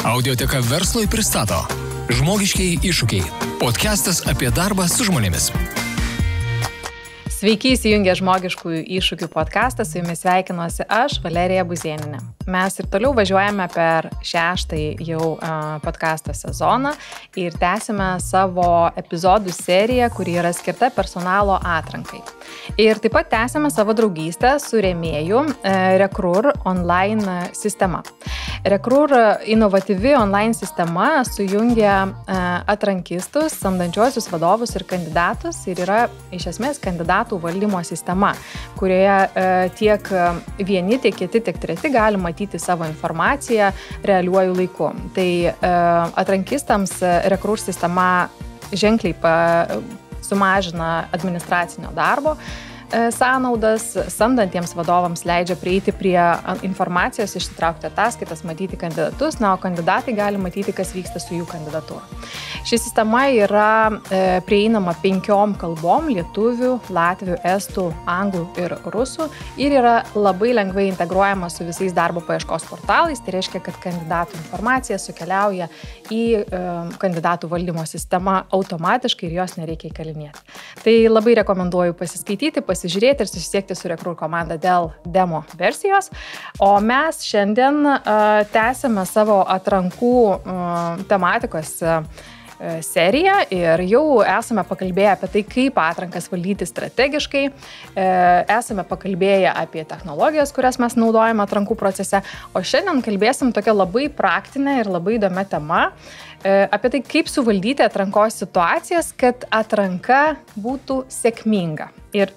Audioteka Verslui pristato Žmogiškieji iššūkiai. Podcastas apie darbą su žmonėmis. Sveiki, įsijungę Žmogiškųjų iššūkių podcastą, su jumis sveikinuosi aš, Valerija Buzėninė. Mes ir toliau važiuojame per 6-ąjį jau podcastą sezoną ir tęsime savo epizodų seriją, kuri yra skirta personalo atrankai. Ir taip pat tęsime savo draugystę su rėmėju Recruur online sistema. Recruur inovatyvi online sistema sujungia atrankistus, samdančiuosius vadovus ir kandidatus ir yra iš esmės kandidatų valdymo sistema, kurioje tiek vieni, tiek kiti, tiek treti gali matyti savo informaciją realiuoju laiku. Tai atrankistams Recruur sistema ženkliai sumažina administracinio darbo sąnaudas, samdantiems vadovams leidžia prieiti prie informacijos, išsitraukti ataskaitas, matyti kandidatus, o kandidatai gali matyti, kas vyksta su jų kandidatūra. Ši sistema yra prieinama 5 kalbom - lietuvių, latvių, estų, anglų ir rusų ir yra labai lengvai integruojama su visais darbo paieškos portalais. Tai reiškia, kad kandidatų informacija sukeliauja į kandidatų valdymo sistemą automatiškai ir jos nereikia įkalinėti. Tai labai rekomenduoju pasiskaityti, pasižiūrėti ir susisiekti su Recruur komanda dėl demo versijos. O mes šiandien tęsime savo atrankų tematikos seriją ir jau esame pakalbėję apie tai, kaip atrankas valdyti strategiškai, esame pakalbėję apie technologijas, kurias mes naudojame atrankų procese, o šiandien kalbėsim tokia labai praktinė ir labai įdomia tema apie tai, kaip suvaldyti atrankos situacijas, kad atranka būtų sėkminga. Ir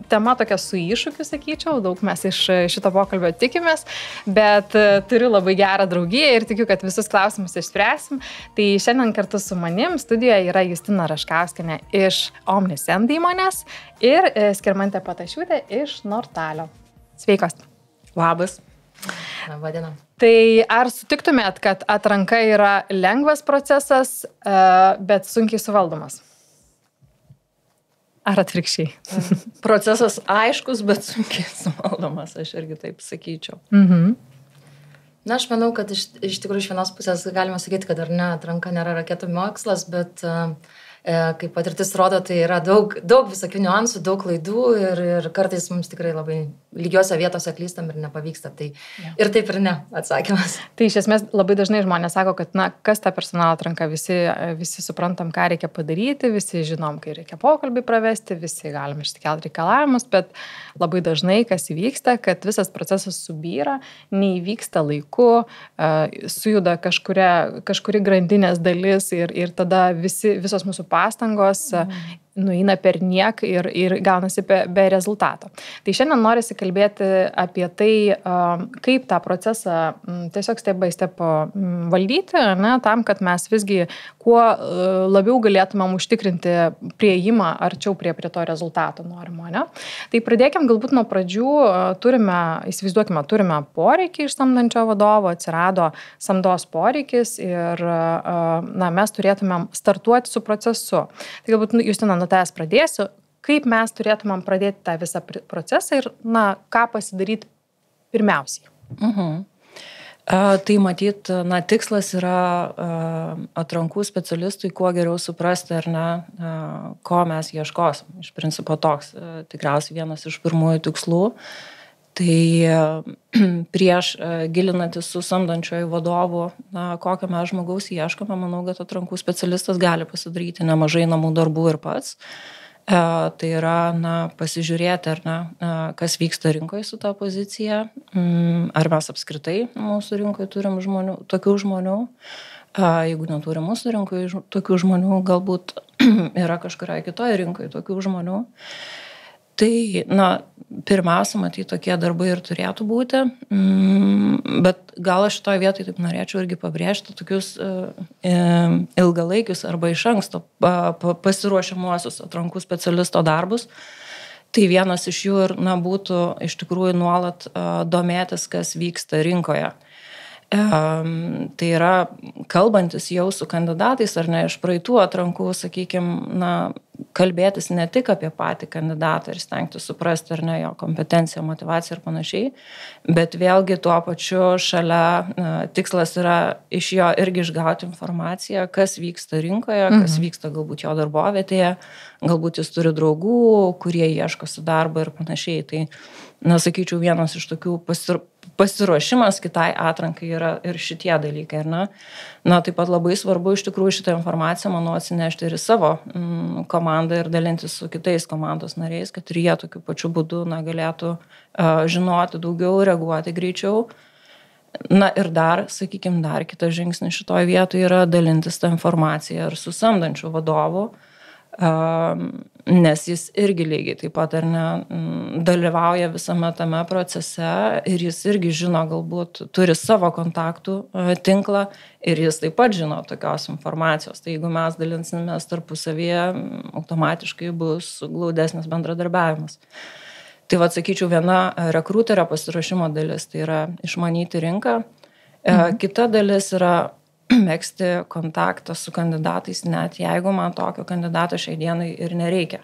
tema tokia su iššūkiu, sakyčiau, daug mes iš šito pokalbio tikimės, bet turiu labai gerą draugiją ir tikiu, kad visus klausimus išspręsim. Tai šiandien kartu su manim studijoje yra Justina Raškauskienė iš Omnisend įmonės ir Skirmantė Patašiūtė iš Nortalio. Sveikos. Labas. Labadiena. Tai ar sutiktumėt, kad atranka yra lengvas procesas, bet sunkiai suvaldomas? Ar atvirkščiai? Procesas aiškus, bet sunkiai suvaldomas, aš irgi taip sakyčiau. Na, aš manau, kad iš tikrųjų iš vienos pusės galima sakyti, kad ar ne, atranka nėra raketų mokslas, bet kaip patirtis rodo, tai yra daug visokių niuansų, daug klaidų ir kartais mums tikrai labai lygiose vietose klystam ir nepavyksta. Tai ir taip ir ne atsakymas. Tai iš esmės labai dažnai žmonės sako, kad kas ta personalo atranka, visi suprantam, ką reikia padaryti, visi žinom, kai reikia pokalbį pravesti, visi galim išsikelti reikalavimus, bet labai dažnai kas įvyksta, kad visas procesas subyra, neįvyksta laiku, sujuda kažkuri grandinės dalis ir tada visos mūsų pastangos nueina per niek ir gaunasi be rezultato. Tai šiandien norisi kalbėti apie tai, kaip tą procesą tiesiog step by step valdyti, tam, kad mes visgi kuo labiau galėtumėm užtikrinti prieimą arčiau prie to rezultato norimo. Ne? Tai pradėkim galbūt nuo pradžių, turime poreikį iš samdančio vadovo, atsirado samdos poreikis ir mes turėtumėm startuoti su procesu. Tai galbūt, Justina, nuo tavęs pradėsiu, kaip mes turėtumėm pradėti tą visą procesą ir ką pasidaryti pirmiausiai. Tai matyt, tikslas yra atrankų specialistui kuo geriau suprasti, ar ne, ko mes ieškosim. Iš principo toks tikriausiai vienas iš pirmųjų tikslų. Tai prieš gilinantis su samdančioju vadovu, kokio mes žmogaus ieškome, manau, kad atrankų specialistas gali pasidaryti nemažai namų darbų ir pats. Tai yra pasižiūrėti, ar ne, kas vyksta rinkoje su ta pozicija, ar mes apskritai mūsų rinkoje turim tokių žmonių. Jeigu neturim mūsų rinkoje tokių žmonių, galbūt yra kažkurioje kitoje rinkoje tokių žmonių. Tai, pirmiausia, matyti, tokie darbai ir turėtų būti, bet gal aš šitoje vietoje taip norėčiau irgi pabrėžti tokius ilgalaikius arba iš anksto pasiruošiamuosius atrankų specialisto darbus. Tai vienas iš jų ir būtų iš tikrųjų nuolat domėtis, kas vyksta rinkoje. Tai yra kalbantis jau su kandidatais ar ne iš praeitų atrankų, sakykime, kalbėtis ne tik apie patį kandidatą ir stengti suprasti ar ne jo kompetenciją, motivaciją ir panašiai, bet vėlgi tuo pačiu šalia tikslas yra iš jo irgi išgauti informaciją, kas vyksta rinkoje, kas vyksta galbūt jo darbovietėje, galbūt jis turi draugų, kurie ieškosi darbo ir panašiai. Tai, sakyčiau, vienas iš tokių pasiruošimas kitai atrankai yra ir šitie dalykai. Taip pat labai svarbu iš tikrųjų šitą informaciją, manau, atsinešti ir į savo komandą ir dalintis su kitais komandos nariais, kad ir jie tokiu pačiu būdu galėtų žinoti daugiau, reaguoti greičiau. Ir dar, sakykime, dar kitas žingsnis šitoje vietoje yra dalintis tą informaciją ir su samdančiu vadovu, nes jis irgi lygiai taip pat ar ne dalyvauja visame tame procese ir jis irgi žino, galbūt turi savo kontaktų tinklą ir jis taip pat žino tokios informacijos. Tai jeigu mes dalinsimės tarpusavyje, automatiškai bus glaudesnis bendradarbiavimas. Tai sakyčiau, viena rekruterio pasiruošimo dalis, tai yra išmanyti rinką. Kita dalis yra megzti kontaktą su kandidatais, net jeigu man tokio kandidato šiai dienai ir nereikia.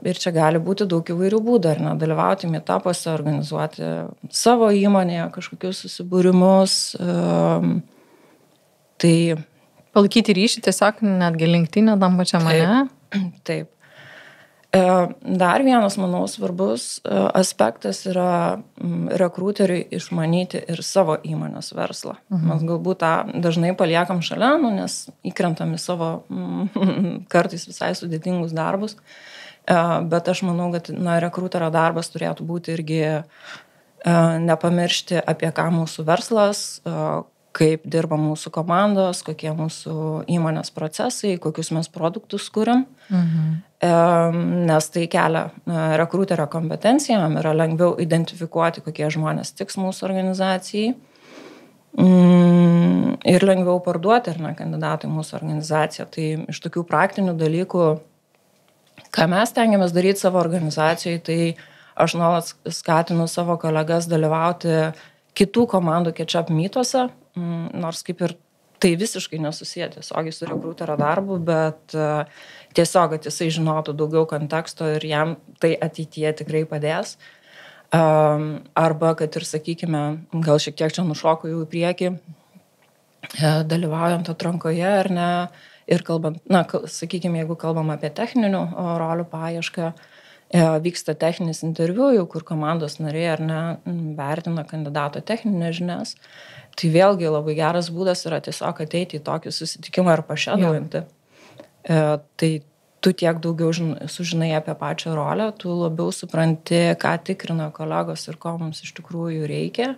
Ir čia gali būti daug įvairių būdų, ar dalyvauti meetupuose, organizuoti savo įmonėje kažkokius susibūrimus. Tai palaikyti ryšį tiesiog netgi LinkedIn tam pačiam, ne? Taip. Dar vienas, manau, svarbus aspektas yra rekruteriui išmanyti ir savo įmonės verslą. Mes galbūt tą dažnai paliekam šalia, nes įkrentam į savo kartais visai sudėtingus darbus, bet aš manau, kad rekruterio darbas turėtų būti irgi nepamiršti, apie ką mūsų verslas, kaip dirba mūsų komandos, kokie mūsų įmonės procesai, kokius mes produktus kuriam. Nes tai kelia rekruterio kompetenciją, jam yra lengviau identifikuoti, kokie žmonės tiks mūsų organizacijai ir lengviau parduoti kandidatai mūsų organizaciją. Tai iš tokių praktinių dalykų, ką mes tengiamės daryti savo organizacijoje, tai aš nuolat skatinu savo kolegas dalyvauti kitų komandų catch-up meetuose, nors kaip ir tai visiškai nesusiję tiesiogiai su rekruterio darbu, bet tiesiog, kad jisai žinotų daugiau konteksto ir jam tai ateityje tikrai padės. Arba, kad ir, sakykime, gal šiek tiek čia nušoku jau į priekį, dalyvaujant atrankoje ar ne, ir kalbant, sakykime, jeigu kalbam apie techninių rolių paiešką, vyksta techninis interviu, jau kur komandos nariai ar ne vertina kandidato techninės žinias, tai vėlgi labai geras būdas yra tiesiog ateiti į tokį susitikimą ir pašėdaujanti. Tai tu tiek daugiau sužinai apie pačią rolę, tu labiau supranti, ką tikrina kolegos ir ko mums iš tikrųjų reikia.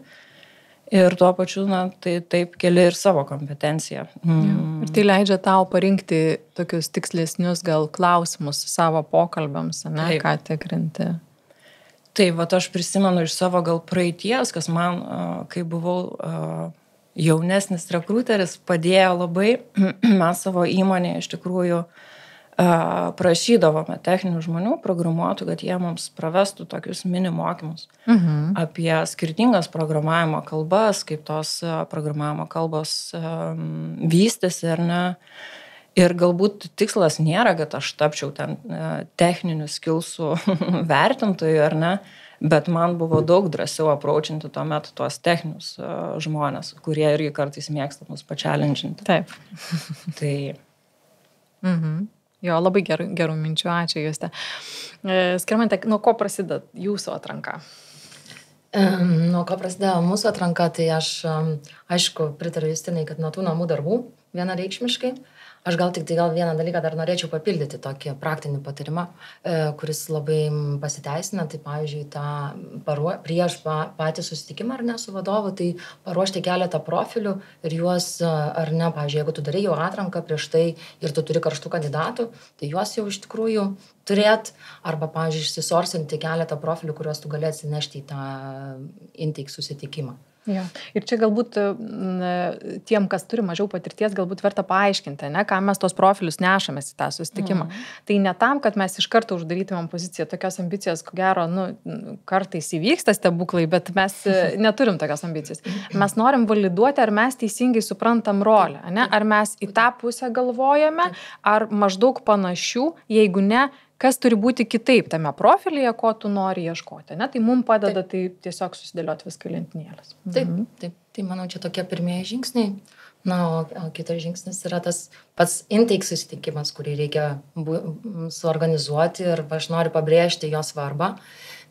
Ir tuo pačiu, tai taip keli ir savo kompetenciją. Ir tai leidžia tau parinkti tokius tikslesnius gal klausimus savo pokalbiams, ne, ką tikrinti. Taip, aš prisimenu iš savo gal praeities, kas man, kai buvau jaunesnis rekruteris, padėjo labai. Mes savo įmonėje iš tikrųjų prašydavome techninių žmonių, programuotų, kad jie mums pravestų tokius mini mokymus apie skirtingas programavimo kalbas, kaip tos programavimo kalbos vystėsi ar ne. Ir galbūt tikslas nėra, kad aš tapčiau ten techninių skilsų vertintojų ar ne, bet man buvo daug drąsiau approachinti tuo metu tuos techninius žmonės, kurie irgi kartais mėgsta mus pačelendžinti. Taip. Tai... Jo, labai gerų minčių, ačiū Juste. Skirmante, nuo ko prasideda jūsų atranka? Nuo ko prasidėjo mūsų atranka, tai aš, aišku, pritariu Justinai, kad nuo tų namų darbų vienareikšmiškai. Aš gal vieną dalyką dar norėčiau papildyti, tokį praktinį patarimą, kuris labai pasiteisina. Tai pavyzdžiui, prieš patį susitikimą ar ne su vadovu, tai paruošti keletą profilių ir juos, ar ne, pavyzdžiui, jeigu tu darai jau atranką prieš tai ir tu turi karštų kandidatų, tai juos jau iš tikrųjų turėt, arba, pavyzdžiui, išsisorsinti keletą profilių, kuriuos tu gali atsinešti į tą intake susitikimą. Ja. Ir čia galbūt tiem, kas turi mažiau patirties, galbūt verta paaiškinti, ne, ką mes tos profilius nešamės į tą susitikimą. Tai ne tam, kad mes iš karto uždarytumėm poziciją, tokios ambicijos, ko gero, kartais įvyksta stebuklai, bet mes neturim tokios ambicijos. Mes norim validuoti, ar mes teisingai suprantam rolę, ne? Ar mes į tą pusę galvojame, ar maždaug panašių, jeigu ne, kas turi būti kitaip tame profilyje, ko tu nori ieškoti. Ne? Tai mums padeda tai tiesiog susidėlioti viską lentynėlės. Taip. Tai manau, čia tokie pirmieji žingsniai. Na, o kitas žingsnis yra tas pats intake susitikimas, kurį reikia suorganizuoti ir aš noriu pabrėžti jo svarbą,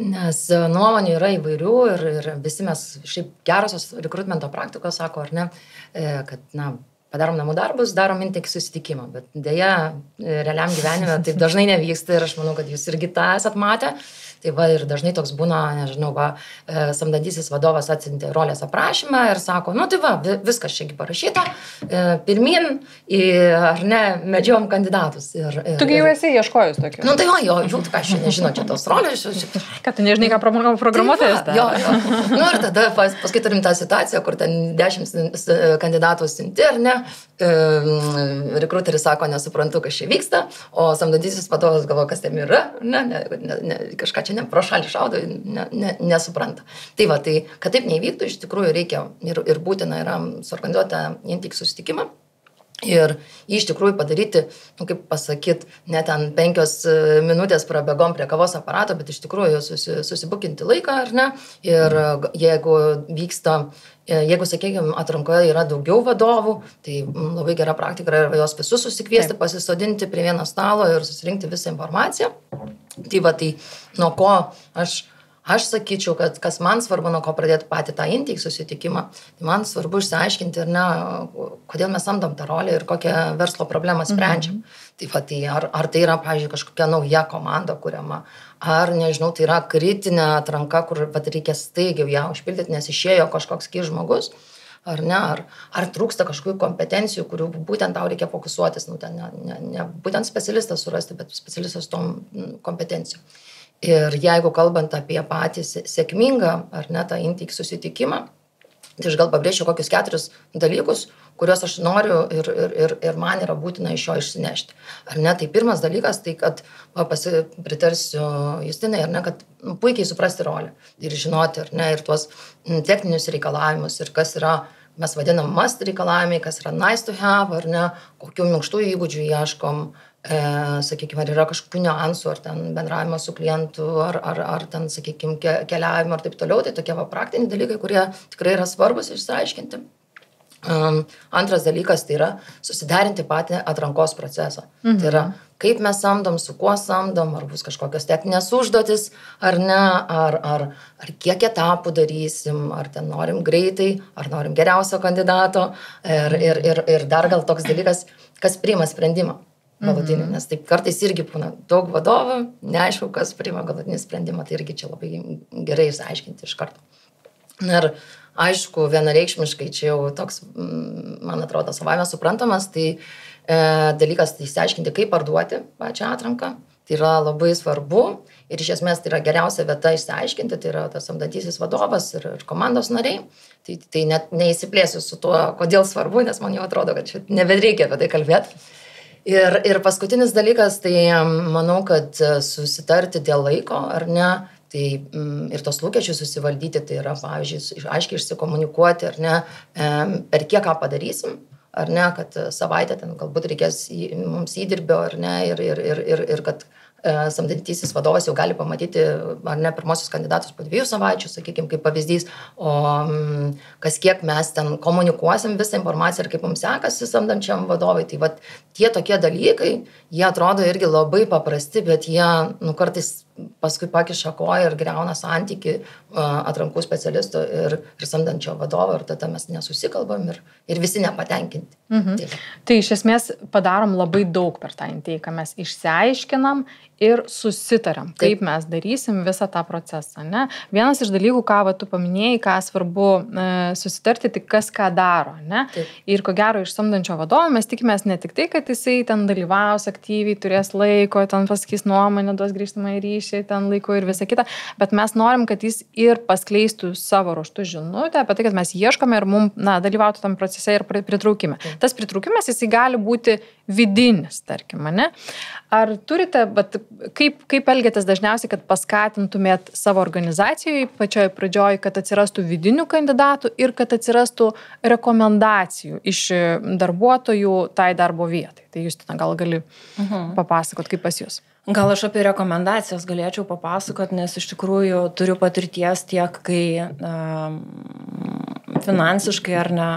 nes nuomonių yra įvairių ir visi mes šiaip gerosios rekrutmento praktikos sako, ar ne, kad, padarom namų darbus, darom intake susitikimą, bet dėja, realiam gyvenime taip dažnai nevyksta ir aš manau, kad jūs irgi tą esat matę. Tai va ir dažnai toks būna, nežinau, samdantysis vadovas atsiuntė rolės aprašymą ir sako, tai va, viskas čiagi parašyta, pirmin, ar ne, medžiojom kandidatus. Tugi jau esi ieškojus tokių. Tai va, jų, ką aš nežinau, čia tos rolės. Kad tu nežinai, ką programuotojas daro. Jo. Ir tada paskui turim tą situaciją, kur ten 10 kandidatų siunti, ar ne, rekruteris sako, nesuprantu, kas čia vyksta, o samdantysis vadovas galvoja, kas ten yra, kažką čia pro šalį šaudo, nesupranta. Tai va, tai kad taip neįvyktų, iš tikrųjų reikia ir būtina yra suorganizuoti intake susitikimą ir jį iš tikrųjų padaryti, kaip pasakyt, ne ten 5 minutės prabėgom prie kavos aparato, bet iš tikrųjų susibukinti laiką, ar ne, ir jeigu vyksta, sakykime, atrankoje yra daugiau vadovų, tai labai gera praktika yra juos visus susikviesti, pasisodinti prie vieno stalo ir susirinkti visą informaciją. Tai va, tai nuo ko aš sakyčiau, kad kas man svarbu, nuo ko pradėti patį tą intake susitikimą, tai man svarbu išsiaiškinti, kodėl mes samdom tą rolę ir kokią verslo problemą sprendžiam. Tai va, tai ar tai yra, pavyzdžiui, kažkokia nauja komanda kuriama, ar, nežinau, tai yra kritinė atranka, kur reikia staigiai ją užpildyti, nes išėjo kažkoks žmogus, ar ne, ar trūksta kažkokių kompetencijų, kurių būtent tau reikia fokusuotis, ne būtent specialistą surasti, bet specialistas tom kompetencijų. Ir jeigu kalbant apie patį sėkmingą, ar ne, tą intake susitikimą, tai aš gal pabrėšiu kokius 4 dalykus, kuriuos aš noriu ir man yra būtina iš jo išsinešti. Ar ne, tai pirmas dalykas, tai kad pritarsiu Justinai, ar ne, kad puikiai suprasti rolę ir žinoti, ar ne, ir tuos techninius reikalavimus ir kas yra, mes vadinam must reikalavimai, kas yra nice to have, ar ne, kokių minkštų įgūdžių ieškom, sakykime, ar yra kažkokių niuansų, ar ten bendravimo su klientu, ar ten, sakykime, keliavimo ir taip toliau, tai tokie praktiniai dalykai, kurie tikrai yra svarbus išsiaiškinti. Antras dalykas tai yra susiderinti patį atrankos procesą. Tai yra, kaip mes samdom, su kuo samdom, ar bus kažkokios techninės užduotis, ar ne, ar kiek etapų darysim, ar ten norim greitai, ar norim geriausio kandidato. Ir dar gal toks dalykas, kas priima sprendimą galutinį, nes taip kartais irgi būna daug vadovų, neaišku, kas priima galutinį sprendimą, tai irgi čia labai gerai išsiaiškinti iš karto. Ir aišku, vienareikšmiškai čia jau toks, man atrodo, savaime suprantamas, tai dalykas tai išsiaiškinti, kaip parduoti pačią atranką. Tai yra labai svarbu ir iš esmės tai yra geriausia vieta išsiaiškinti, tai yra tas samdantysis vadovas ir komandos nariai. Tai net neįsiplėsiu su tuo, kodėl svarbu, nes man jau atrodo, kad čia nebereikia apie tai kalbėti. Ir paskutinis dalykas, tai manau, kad susitarti dėl laiko, ar ne, tai ir tos lūkesčius susivaldyti, tai yra, pavyzdžiui, aiškiai išsikomunikuoti, ar ne, per kiek ką padarysim, ar ne, kad savaitę ten galbūt reikės mums įdirbio, ar ne, ir kad samdantysis vadovas jau gali pamatyti, ar ne, pirmosius kandidatus po 2 savaičių, sakykime, kaip pavyzdys, o kas kiek mes ten komunikuosim visą informaciją ir kaip mums sekasi samdančiam vadovai. Tai vat, tie tokie dalykai, jie atrodo irgi labai paprasti, bet jie kartais paskui pakiša koją ir griauna santykį atrankų specialisto ir samdančio vadovo ir tada mes nesusikalbam ir visi nepatenkinti. Tai iš esmės padarom labai daug per tą intake, mes išsiaiškinam ir susitariam, kaip mes darysim visą tą procesą. Ne? Vienas iš dalykų, ką tu paminėjai, ką svarbu susitarti, tik kas ką daro. Ne? Ir ko gero iš samdančio vadovo mes tikimės ne tik tai, kad jisai ten dalyvaus aktyviai, turės laiko, ten pasakys nuomonę, duos grįžtamą ryšį, ten laiko ir visa kita, bet mes norim, kad jis ir paskleistų savo ruoštų žinutę apie tai, kad mes ieškome ir mums dalyvautų tam procese ir pritraukime. Tas pritraukimas jisai gali būti vidinis, tarkim, ne? Ar turite, bet kaip elgiatės dažniausiai, kad paskatintumėt savo organizacijoje pačioje pradžioje, kad atsirastų vidinių kandidatų ir kad atsirastų rekomendacijų iš darbuotojų tai darbo vietai? Tai Justina, gal gali papasakot, kaip pas jūs? Gal aš apie rekomendacijas galėčiau papasakot, nes iš tikrųjų turiu patirties tiek, kai finansiškai ar ne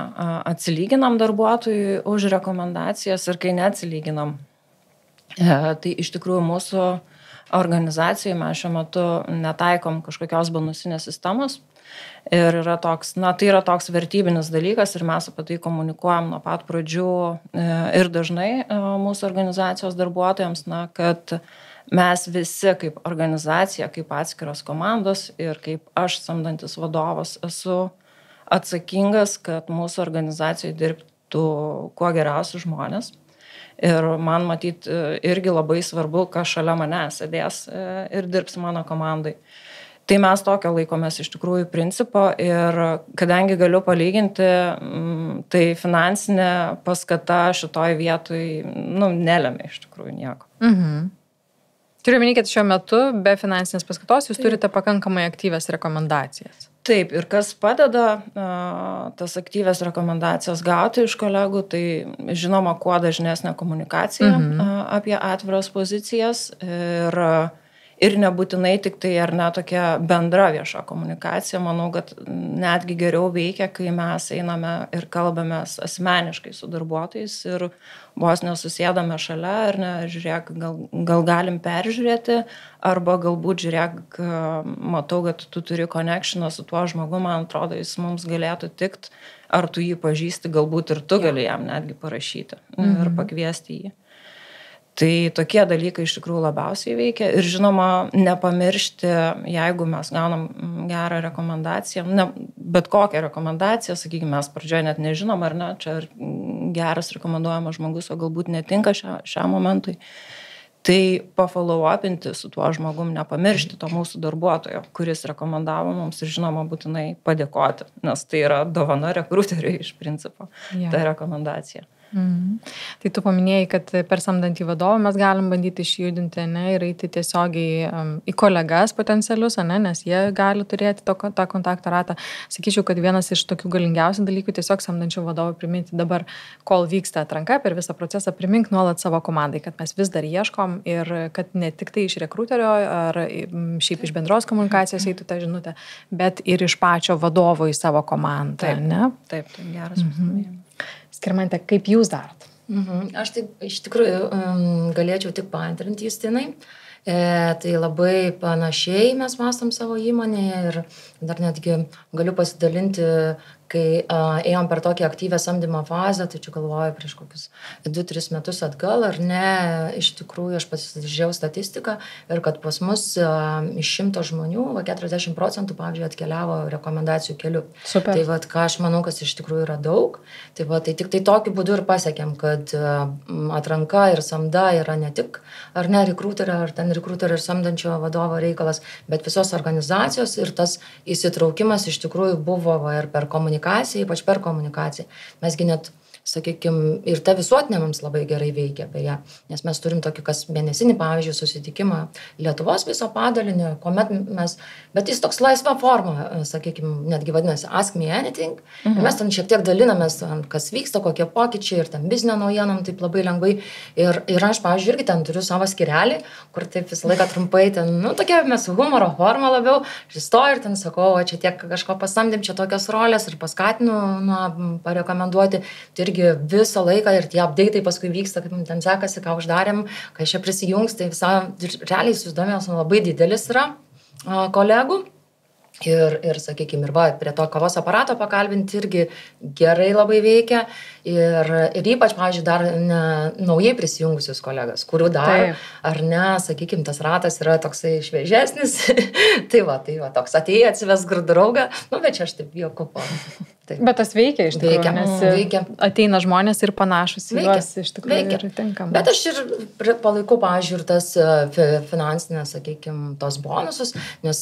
atsilyginam darbuotojui už rekomendacijas ir kai neatsilyginam. Tai iš tikrųjų mūsų organizacijoje mes šiuo metu netaikom kažkokios bonusinės sistemos ir yra toks, tai yra toks vertybinis dalykas ir mes apie tai komunikuojam nuo pat pradžių ir dažnai mūsų organizacijos darbuotojams, kad mes visi kaip organizacija, kaip atskiros komandos ir kaip aš samdantis vadovas esu atsakingas, kad mūsų organizacijoje dirbtų kuo geriausi žmonės. Ir man matyt irgi labai svarbu, kas šalia mane sėdės ir dirbs mano komandai. Tai mes tokio laikomės iš tikrųjų principo ir kadangi galiu palyginti, tai finansinė paskata šitoj vietoj nelemia iš tikrųjų nieko. Turiu minėti, kad šiuo metu be finansinės paskatos jūs turite pakankamai aktyvias rekomendacijas. Taip, ir kas padeda tas aktyvias rekomendacijas gauti iš kolegų, tai žinoma, kuo dažnesnė komunikacija apie atviras pozicijas ir nebūtinai tik tai ar ne tokia bendra vieša komunikacija. Manau, kad netgi geriau veikia, kai mes einame ir kalbamės asmeniškai su darbuotojais ir vos nesusėdame šalia ar ne, žiūrėk, gal galim peržiūrėti, arba galbūt žiūrėk, matau, kad tu turi connectioną su tuo žmogu, man atrodo, jis mums galėtų tikt, ar tu jį pažįsti, galbūt ir tu gali jam netgi parašyti ir pakviesti jį. Tai tokie dalykai iš tikrųjų labiausiai veikia ir žinoma, nepamiršti, jeigu mes gaunam gerą rekomendaciją, bet kokią rekomendaciją, sakykime, mes pradžioje net nežinom, ar ne, čia geras rekomenduojamas žmogus, o galbūt netinka šiam momentui. Tai pafollow-upinti su tuo žmogum, nepamiršti to mūsų darbuotojo, kuris rekomendavo mums ir žinoma būtinai padėkoti, nes tai yra dovana rekruteriui iš principo, ta rekomendacija. Tai tu paminėjai, kad per samdantį vadovą mes galim bandyti išjudinti ir eiti tiesiogiai į kolegas potencialius, nes jie gali turėti tą kontakto ratą. Sakyčiau, kad vienas iš tokių galingiausių dalykų tiesiog samdančių vadovų priminti dabar, kol vyksta atranka per visą procesą, primink nuolat savo komandai, kad mes vis dar ieškom ir kad ne tik tai iš rekruterio ar šiaip iš bendros komunikacijos eitų tą žinutę, bet ir iš pačio vadovo į savo komandą. Taip, geras pastebėjimas. Skirmante, kaip jūs darot? Aš taip iš tikrųjų galėčiau tik paantrinti Justinai. Tai labai panašiai mes mąstom savo įmonėje ir dar netgi galiu pasidalinti, kai ėjom per tokią aktyvę samdymo fazę, tai čia galvoju prieš kokius 2-3 metus atgal, ar ne, iš tikrųjų aš pasižiūrėjau statistiką ir kad pas mus iš 100 žmonių 40%, pavyzdžiui, atkeliavo rekomendacijų keliu. Super. Tai vat, ką aš manau, kas iš tikrųjų yra daug, tai tik tai tokiu būdu ir pasiekėm, kad atranka ir samda yra ne tik, ar ne, rekruterio, ar ten rekruterio ir samdančio vadovo reikalas, bet visos organizacijos ir tas įsitraukimas iš tikrųjų buvo ir per komunikaciją, ypač per komunikaciją. Mesgi net, sakykime, ir ta visuotinė mums labai gerai veikia, beje, nes mes turim tokį kas mėnesinį, pavyzdžiui, susitikimą Lietuvos viso padalinio, kuomet mes, bet jis toks laisva forma, sakykime, netgi vadinasi Ask Me Anything, ir mes ten šiek tiek dalinamės, kas vyksta, kokie pokyčiai ir ten biznio naujienom, taip labai lengvai, ir aš, pavyzdžiui, irgi ten turiu savo skyrelį, kur taip visą laiką trumpai ten, tokia mes humoro forma labiau, įstoju ir ten sakau, čia tiek kažko pasamdėm, čia tokios rolės ir paskatinu, parekomenduoti, tai irgi visą laiką ir tie update'ai paskui vyksta, kaip ten sekasi, ką uždarėm, kai čia prisijungs, tai realiai susidomėjimas labai didelis yra kolegų. Ir sakykime, ir prie to kavos aparato pakalbinti irgi gerai labai veikia. Ir ypač, pavyzdžiui, dar naujai prisijungusius kolegas, kurių dar, ar ne, sakykime, tas ratas yra toksai šviežesnis. tai va, toks atėjai atsivesk draugą, bet čia aš taip juoku. Bet tas veikia iš tikrųjų, nes ateina žmonės ir panašus į juos iš tikrųjų ir tinkama. Bet aš ir palaikau, pavyzdžiui, ir tas finansinės, sakykime, tos bonusus, nes,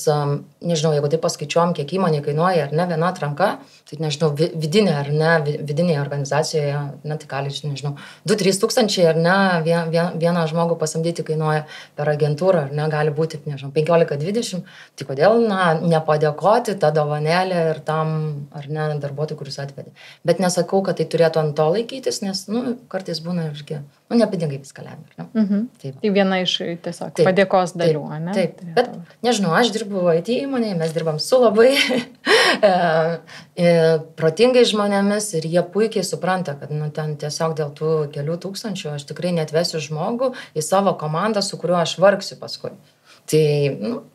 nežinau, jeigu tai paskaičiuom, kiek įmonė kainuoja, ar ne, viena atranka, tai nežinau, vidinė ar ne, vidinėje organizacijoje, ne, tai gali, nežinau, 2-3 tūkstančiai, ar ne, vieną žmogų pasamdyti kainuoja per agentūrą, ar ne, gali būti, nežinau, 15-20, tai kodėl, nepadėkoti tą dovanėlę ir tam, ar ne, darbuotojų, kuris atvedė. Bet nesakau, kad tai turėtų ant to laikytis, nes, kartais būna irgi, nepidingai viską lemia. Tai viena iš tiesiog padėkos dalių, ne? Taip, bet, nežinau, aš dirbu IT įmonėje, mes dirbam su labai protingai žmonėmis ir jie puikiai supranta, kad, ten tiesiog dėl tų kelių tūkstančių aš tikrai neatvesiu žmogų į savo komandą, su kuriuo aš vargsiu paskui. Tai,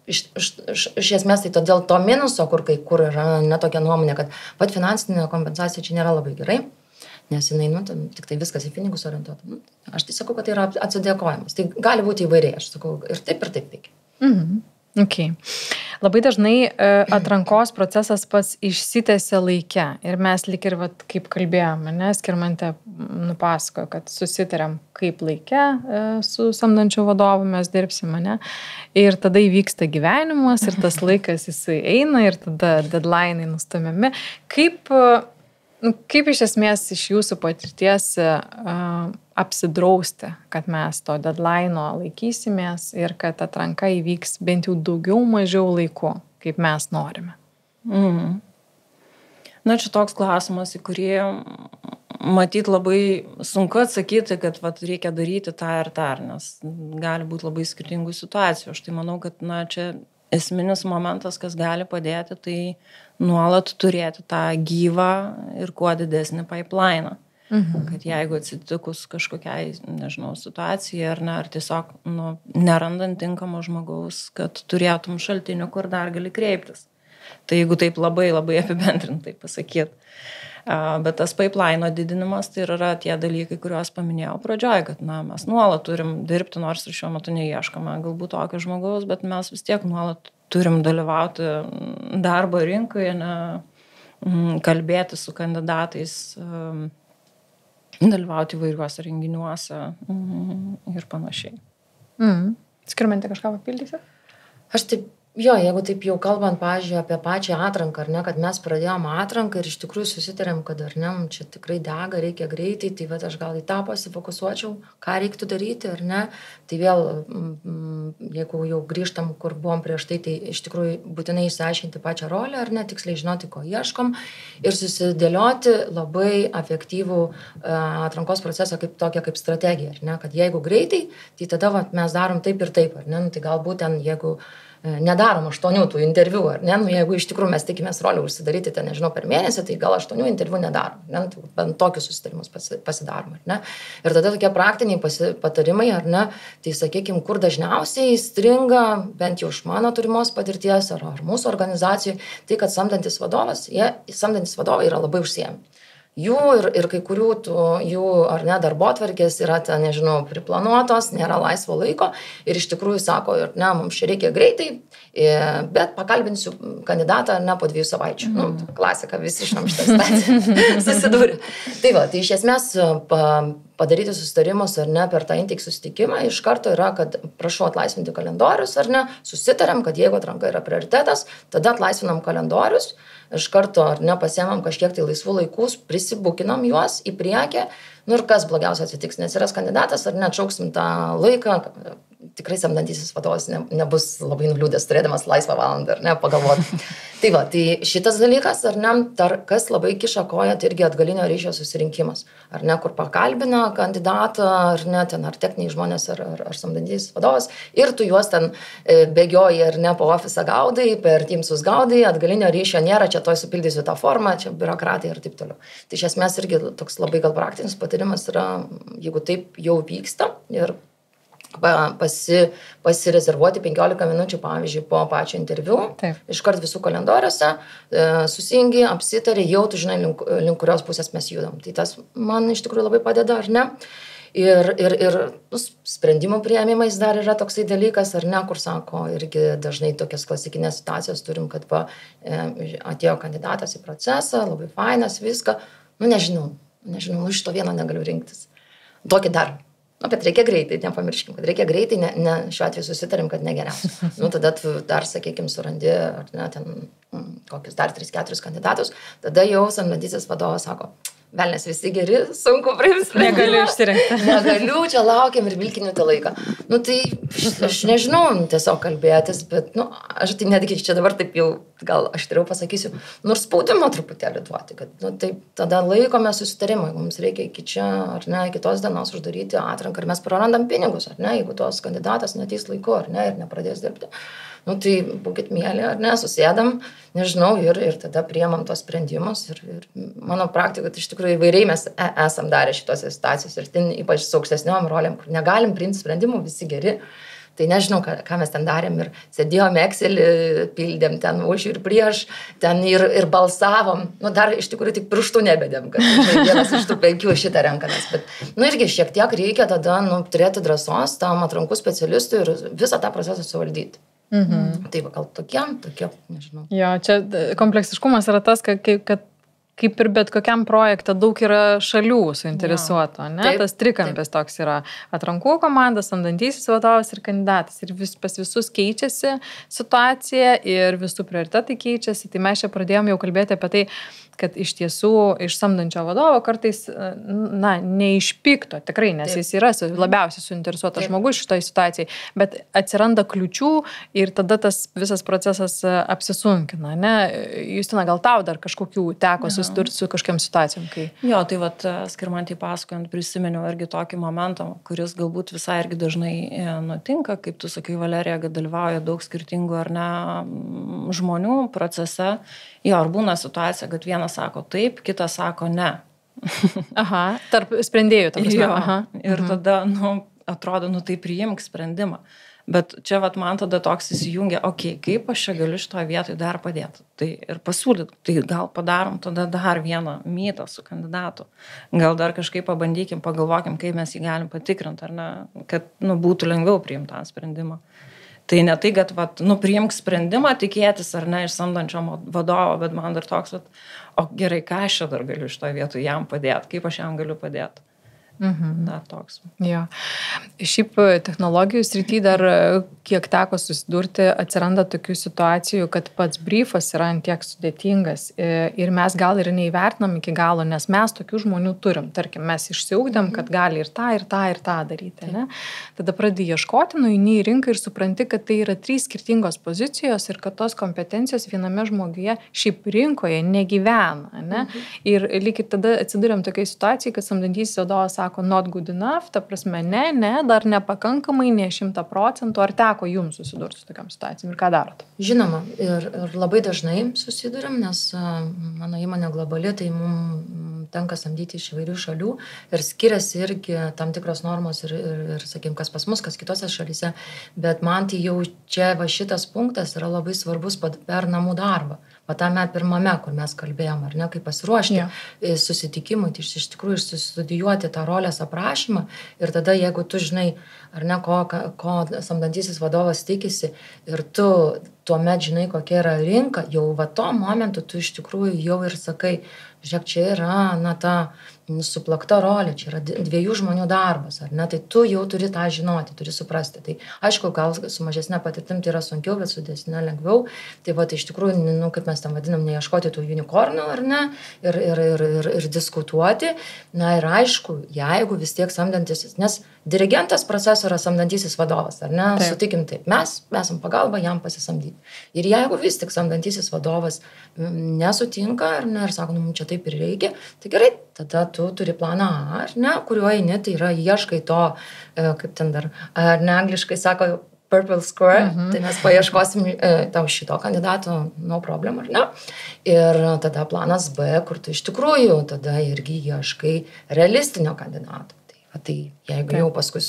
iš esmės, tai todėl to minuso, kur kai kur yra netokia nuomonė, kad pat finansinė kompensacija čia nėra labai gerai, nes jinai, tik tai viskas į pinigus orientuota. Aš tai sakau, kad tai yra atsidėkojimas. Tai gali būti įvairiai, aš sakau, ir taip veikia. Okay. Labai dažnai atrankos procesas pats išsitęsia laike ir mes lyg ir, kaip kalbėjome, Skirmantė nupasakojo, kad susitarėm, kaip laike su samdančiu vadovu mes dirbsime, ne? Ir tada įvyksta gyvenimas ir tas laikas jisai eina ir tada deadline'ai nustumiami. Kaip iš esmės iš jūsų patirties apsidrausti, kad mes to deadline'o laikysimės ir kad atranka įvyks bent jau daugiau mažiau laiku, kaip mes norime? Čia toks klausimas, į kurį matyt labai sunku atsakyti, kad reikia daryti tą ir tą, nes gali būti labai skirtingų situacijų. Aš tai manau, kad čia esminis momentas, kas gali padėti, tai nuolat turėti tą gyvą ir kuo didesnį pipeline'ą. Kad jeigu atsitikus kažkokiai, nežinau, situacijai ar tiesiog nerandant tinkamo žmogaus, kad turėtum šaltinių, kur dar gali kreiptis. Tai jeigu taip labai labai apibendrintai pasakyti. Bet tas pipeline'o didinimas tai yra tie dalykai, kuriuos paminėjau pradžioje, kad mes nuolat turim dirbti, nors ir šiuo metu neieškome galbūt tokio žmogaus, bet mes vis tiek nuolat turim dalyvauti darbo rinkoje, kalbėti su kandidatais, dalyvauti įvairiuose renginiuose ir panašiai. Skirmantė, kažką papildysi? Aš taip, jeigu taip jau kalbant, pavyzdžiui, apie pačią atranką, ar ne, kad mes pradėjom atranką ir iš tikrųjų susitarėm, kad ar ne, čia tikrai dega, reikia greitai, tai aš gal į tą pasifokusuočiau, ką reiktų daryti, ar ne. Tai vėl, jeigu jau grįžtam, kur buvom prieš tai iš tikrųjų būtinai išsiaiškinti pačią rolę, ar ne, tiksliai žinoti, ko ieškom ir susidėlioti labai efektyvų atrankos procesą kaip tokią kaip strategiją, ar ne, kad jeigu greitai, tai tada mes darom taip ir taip, ar ne, tai galbūt ten, jeigu nedarom 8 tų interviu, ar ne, jeigu iš tikrųjų mes tikimės rolę užsidaryti, ten, nežinau, per mėnesį, tai gal 8 interviu nedarom, ne, tai bent tokius susitarimus pasidarom, ar ne. Ir tada tokie praktiniai patarimai, ar ne, tai sakykime, kur dažniausiai stringa, bent jau iš mano turimos patirties ar mūsų organizacijų, tai kad samdantis vadovai yra labai užsiėmę. Jų ir kai kurių jų ar ne darbotvarkės yra ten, nežinau, priplanuotos, nėra laisvo laiko ir iš tikrųjų sako, ir ne, mums čia reikia greitai, bet pakalbinsiu kandidatą ne po 2 savaičių. Klasika, visi žinom šitą situaciją susidūrė. Tai iš esmės padaryti susitarimus ar ne per tą intake susitikimą iš karto yra, kad prašau atlaisvinti kalendorius ar ne, susitariam, kad jeigu atranka yra prioritetas, tada atlaisvinam kalendorius, iš karto ar ne pasiemam kažkiek tai laisvų laikus, prisibukinam juos į priekį, ir kas blogiausia atsitiks, neatsiras kandidatas ar neatšauksim tą laiką, tikrai samdantysis vadovas nebus labai nuliūdęs, turėdamas laisvą valandą, ar ne, pagalvoti. Tai šitas dalykas, ar ne, kas labai kiša koją, tai irgi atgalinio ryšio susirinkimas, ar ne, kur pakalbina kandidatą, ar ne, ten ar techniniai žmonės, ar samdantysis vadovas, ir tu juos ten bėgioji, ar ne, po ofisą gaudai, per Teamsus gaudai, atgalinio ryšio nėra, čia toj supildysiu tą formą, čia biurokratija ir taip toliau. Tai iš esmės irgi toks labai gal praktinis patarimas yra, jeigu taip jau vyksta ir pasirezervuoti 15 minučių, pavyzdžiui, po pačio interviu, iškart visų kalendoriuose, susijungi, apsitari, jau tu žinai, link kurios pusės mes judam. Tai tas man iš tikrųjų labai padeda, ar ne? Ir sprendimų priėmimais dar yra toksai dalykas, ar ne, kur sako, irgi dažnai tokias klasikinės situacijos turim, kad atėjo kandidatas į procesą, labai fainas, viską, nežinau, iš to vieno negaliu rinktis. Tokį dar. Bet reikia greitai, nepamirškim, kad reikia greitai, šiuo atveju susitarim, kad negeriausia. Tada tu dar, sakykime, surandi, ar ne, ten kokius dar 3-4 kandidatus, tada jau samdantysis vadovas sako, velnės visi geri, sunku priimti. Negaliu išsirinkti. Negaliu, čia laukiam ir vilkiniu tą laiką. Tai aš nežinau tiesiog kalbėtis, bet, aš tai netgi čia dabar taip jau, gal aš turiu pasakysiu, nors spaudimo truputėlį duoti, kad, taip, tada laikome susitarimą, mums reikia iki čia, ar ne, kitos dienos uždaryti atranką, ir mes prarandam pinigus, ar ne, jeigu tos kandidatas neteis laiku, ar ne, ir nepradės dirbti. Tai būkit mėly, ar ne, susėdam, nežinau, ir tada priemam tos sprendimus. Ir mano praktika, tai iš tikrųjų įvairiai mes esam darę šitose situacijose, ir ten ypač su aukštesniom rolėm, kur negalim priimti sprendimų, visi geri. Tai nežinau, ką mes ten darėm, ir sėdėjom Excelį, pildėm ten už ir prieš, ten ir balsavom. Dar iš tikrųjų tik pirštų nebedėm, kad vienas iš tų 5 šitą renkamės. Bet irgi šiek tiek reikia tada turėti drąsos tam atrankų specialistui ir visą tą procesą suvaldyti. Tai gal tokie, nežinau. Jo, čia kompleksiškumas yra tas, kad kaip ir bet kokiam projekte daug yra šalių suinteresuoto, ne? Taip, tas trikampis toks yra atrankų komandas, samdantysis vadovas ir kandidatas. Ir pas visus keičiasi situacija ir visų prioritetai keičiasi. Tai mes čia pradėjom jau kalbėti apie tai, kad iš tiesų iš samdančio vadovo kartais, neišpykto, tikrai, nes jis yra labiausiai suinteresuotas žmogus šitoj situacijai, bet atsiranda kliučių ir tada tas visas procesas apsisunkina, ne? Justina, gal tau dar kažkokių teko susidurti su kažkiam situacijom? Jo, tai Skirmantei pasakojant prisiminiau irgi tokį momentą, kuris galbūt visai irgi dažnai nutinka, kaip tu sakai, Valerija, kad dalyvauja daug skirtingų ar ne žmonių procese. Jo, ar būna situacija, kad vienas sako taip, kitas sako ne. Aha, tarp sprendėjų, ta prasme. Jo, ir tada, atrodo, tai priimk sprendimą. Bet čia man tada toks įsijungia, kaip aš čia galiu šitoje vietoje dar padėti. Tai ir pasiūlyti, tai gal padarom tada dar vieną mytą su kandidatu. Gal dar kažkaip pabandykim, pagalvokim, kaip mes jį galim patikrinti, ar ne, kad būtų lengviau priimti tą sprendimą. Tai ne tai, kad priimk sprendimą tikėtis ar ne iš samdančio vadovo, bet man dar toks, gerai, ką aš čia dar galiu šitoje vietoje jam padėti, kaip aš jam galiu padėti. Dar toks. Jo. Šiaip technologijų srity dar kiek teko susidurti, atsiranda tokių situacijų, kad pats briefas yra antiek sudėtingas ir mes gal ir neįvertinam iki galo, nes mes tokių žmonių turim. Tarkim, mes išsiugdėm, kad gali ir tą daryti. Ne? Tada pradėjai ieškoti, nueini į rinką ir supranti, kad tai yra 3 skirtingos pozicijos ir kad tos kompetencijos viename žmoguje šiaip rinkoje negyvena. Ne? Ir lyg ir tada atsiduriam tokiai situacijai, kad samdantysis vadovas sako, not good enough, ta prasme, ne, dar nepakankamai, ne 100%, ar teko jums susidurti su tokiam situacijom ir ką darot? Žinoma, ir labai dažnai susiduriam, nes mano įmonė globali, tai mums tenka samdyti iš įvairių šalių ir skiriasi irgi tam tikros normos ir sakykim, kas pas mus, kas kitose šalyse, bet man tai jau čia šitas punktas yra labai svarbus per namų darbą. Tame pirmame, kur mes kalbėjom, ar ne, kaip pasiruošti susitikimui, tai iš tikrųjų išstudijuoti tą rolės aprašymą ir tada, jeigu tu žinai, ar ne, ko samdantysis vadovas tikisi ir tu tuomet žinai, kokia yra rinka, jau tuo momentu tu iš tikrųjų jau ir sakai, žiūrėk, čia yra ta suplakta rolė, čia yra 2 žmonių darbas, ar ne, tai tu jau turi tą žinoti, turi suprasti. Tai aišku, gal su mažesnė patirtim tai yra sunkiau, bet su didesne lengviau. Tai iš tikrųjų, kaip mes tam vadinam, neieškoti tų unikornų, ar ne, ir diskutuoti. Na ir aišku, jeigu vis tiek samdantysis, nes dirigentas proceso yra samdantysis vadovas, ar ne, sutikim taip, mes esam pagalba jam pasisamdyti. Ir jeigu vis tik samdantysis vadovas nesutinka, ar ne, ir sako, mums čia taip ir reikia, tai gerai, tada tu turi planą A, ar ne, kuriuo eini, tai yra ieškai to, kaip ten dar, ar ne, angliškai sako, purple square, tai mes paieškosim tau šito kandidato, no problem, ar ne? Ir tada planas B, kur tu iš tikrųjų tada irgi ieškai realistinio kandidato. Tai jeigu jau paskui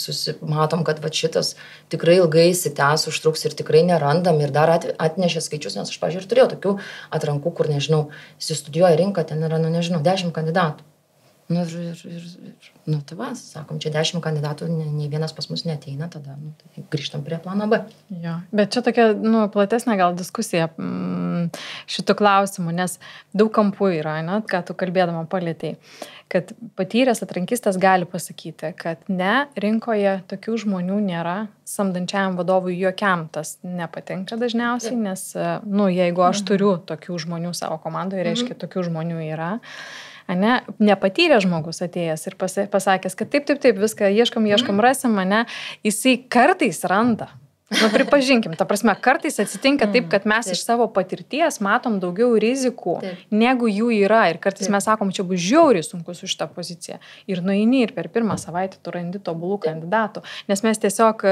matom, kad va šitas tikrai ilgai įsitęs, užtruks ir tikrai nerandam ir dar atnešė skaičius, nes aš, pavyzdžiui, ir turėjau tokių atrankų, kur, nežinau, įsistudijuoja rinką, ten yra, 10 kandidatų. Tai va, sakom, čia 10 kandidatų, nei vienas pas mus neateina, tada tai grįžtam prie plano B. Jo, bet čia tokia, platesnė gal diskusija šitų klausimų, nes daug kampų yra, ką tu kalbėdama palėtėjai, kad patyręs atrankistas gali pasakyti, kad ne, rinkoje tokių žmonių nėra, samdančiajam vadovui jokiam tas nepatinka dažniausiai, nes, jeigu aš turiu tokių žmonių savo komandoje, reiškia, tokių žmonių yra. Nepatyrė žmogus atėjęs ir pasakęs, kad taip, viską ieškom, rasim, jisai kartais randa. Pripažinkim, ta prasme, kartais atsitinka taip, kad mes iš savo patirties matom daugiau rizikų, negu jų yra. Ir kartais mes sakom, čia bus žiauriai sunku su šitą poziciją. Ir nueini ir per pirmą savaitę tu randi tobulų kandidatų. Nes mes tiesiog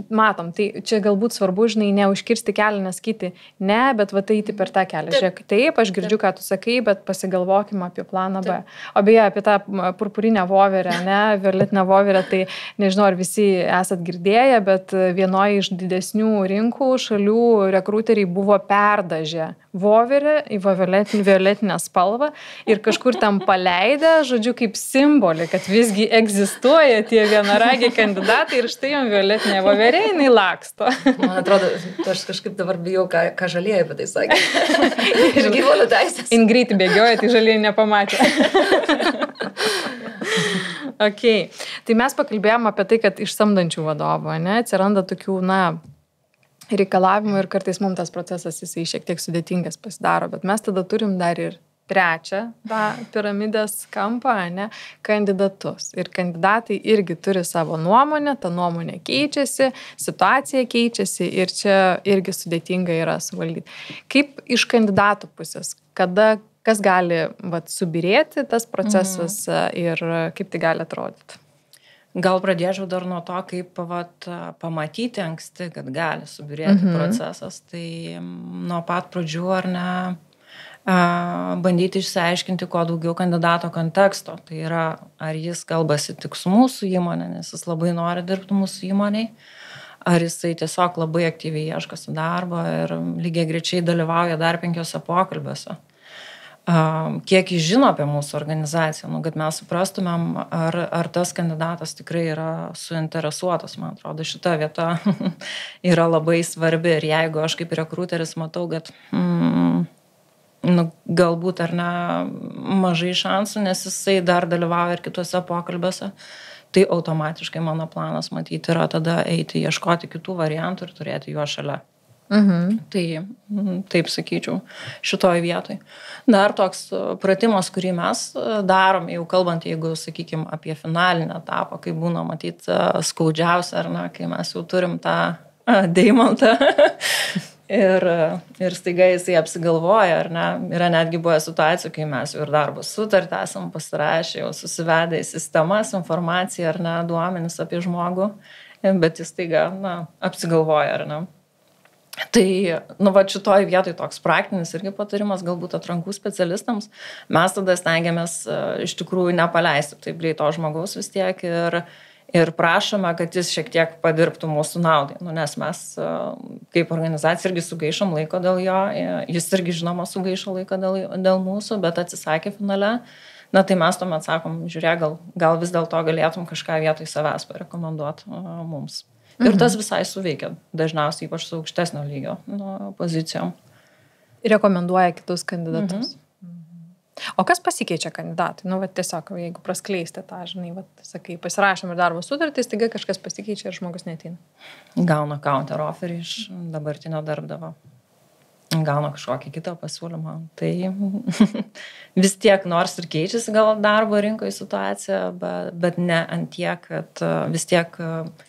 matom, tai čia galbūt svarbu, neužkirsti kelią, nesakyti ne, bet eiti per tą kelią. Žiūrėk, taip, aš girdžiu, ką tu sakai, bet pasigalvokim apie planą B. O beje, apie tą purpurinę voverę, violetinę voverę, tai nežinau, ar visi esat girdėję, bet vienoje iš didesnių rinkų šalių rekruteriai buvo perdažę voverę į violetinę spalvą ir kažkur tam paleidę, žodžiu, kaip simbolį, kad visgi egzistuoja tie vienaragiai kandidatai ir štai jam violetinė voverė, jinai laksto. Man atrodo, aš kažkaip dabar bijau, ką žalieji apie tai sakė. Ir gyvulių teisės. Ingrid bėgioja, tai žalieji nepamatė. Okay. Tai mes pakalbėjom apie tai, kad iš samdančių vadovų, atsiranda tokių, reikalavimų ir kartais mums tas procesas jisai šiek tiek sudėtingas pasidaro, bet mes tada turim dar ir trečią tą piramidės kampą, kandidatus. Ir kandidatai irgi turi savo nuomonę, ta nuomonė keičiasi, situacija keičiasi ir čia irgi sudėtinga yra suvaldyti. Kaip iš kandidatų pusės, kas gali subirėti tas procesas ir kaip tai gali atrodyti? Gal pradėčiau dar nuo to, kaip pamatyti anksti, kad gali subirėti procesas. Tai nuo pat pradžių ar ne bandyti išsiaiškinti kuo daugiau kandidato konteksto. Tai yra, ar jis kalbasi tik su mūsų įmonė, nes jis labai nori dirbti mūsų įmonėj, ar jisai tiesiog labai aktyviai ieškosi darbo ir lygiai grečiai dalyvauja dar 5 pokalbiuose. Kiek jis žino apie mūsų organizaciją, kad mes suprastumėm, ar tas kandidatas tikrai yra suinteresuotas. Man atrodo, šita vieta yra labai svarbi ir jeigu aš kaip rekruteris matau, kad galbūt ar ne mažai šansų, nes jisai dar dalyvauja ir kitose pokalbiuose, tai automatiškai mano planas matyti yra tada eiti ieškoti kitų variantų ir turėti juos šalia. Tai taip sakyčiau šitoj vietoj. Dar toks pratimas, kurį mes darom, jau kalbant, jeigu, sakykime, apie finalinį etapą, kai būna matyti skaudžiausia, ar ne, kai mes jau turim tą deimantą ir staiga jisai apsigalvoja, ar ne, yra netgi buvo situacijų, kai mes jau ir darbo sutartį esam pasirašę, jau susivedę į sistemas, informaciją, ar ne, duomenis apie žmogų, bet jis staiga, apsigalvoja, ar ne. Tai, šitoj vietoj toks praktinis irgi patarimas, galbūt atrankų specialistams, mes tada stengiamės iš tikrųjų nepaleisti taip greito žmogaus vis tiek ir prašome, kad jis šiek tiek padirbtų mūsų naudai, nes mes kaip organizacija irgi sugaišom laiko dėl jo, jis irgi žinoma sugaišo laiko dėl mūsų, bet atsisakė finale, tai mes tuomet sakom, žiūrėk, gal vis dėlto galėtum kažką vietoj savęs parekomenduoti mums. Ir tas visai suveikia, dažniausiai ypač su aukštesnio lygio pozicijom. Rekomenduoja kitus kandidatus. O kas pasikeičia kandidatai? Tiesiog, jeigu praskleisti tą, sakai, pasirašom ir darbo sutartys, taigi kažkas pasikeičia ir žmogus neateina. Gauna counter offerį iš dabartinio darbdavio. Gauna kažkokį kitą pasiūlymą. Tai vis tiek, nors ir keičiasi gal darbo rinkoje situacija, bet ne ant tiek, kad vis tiek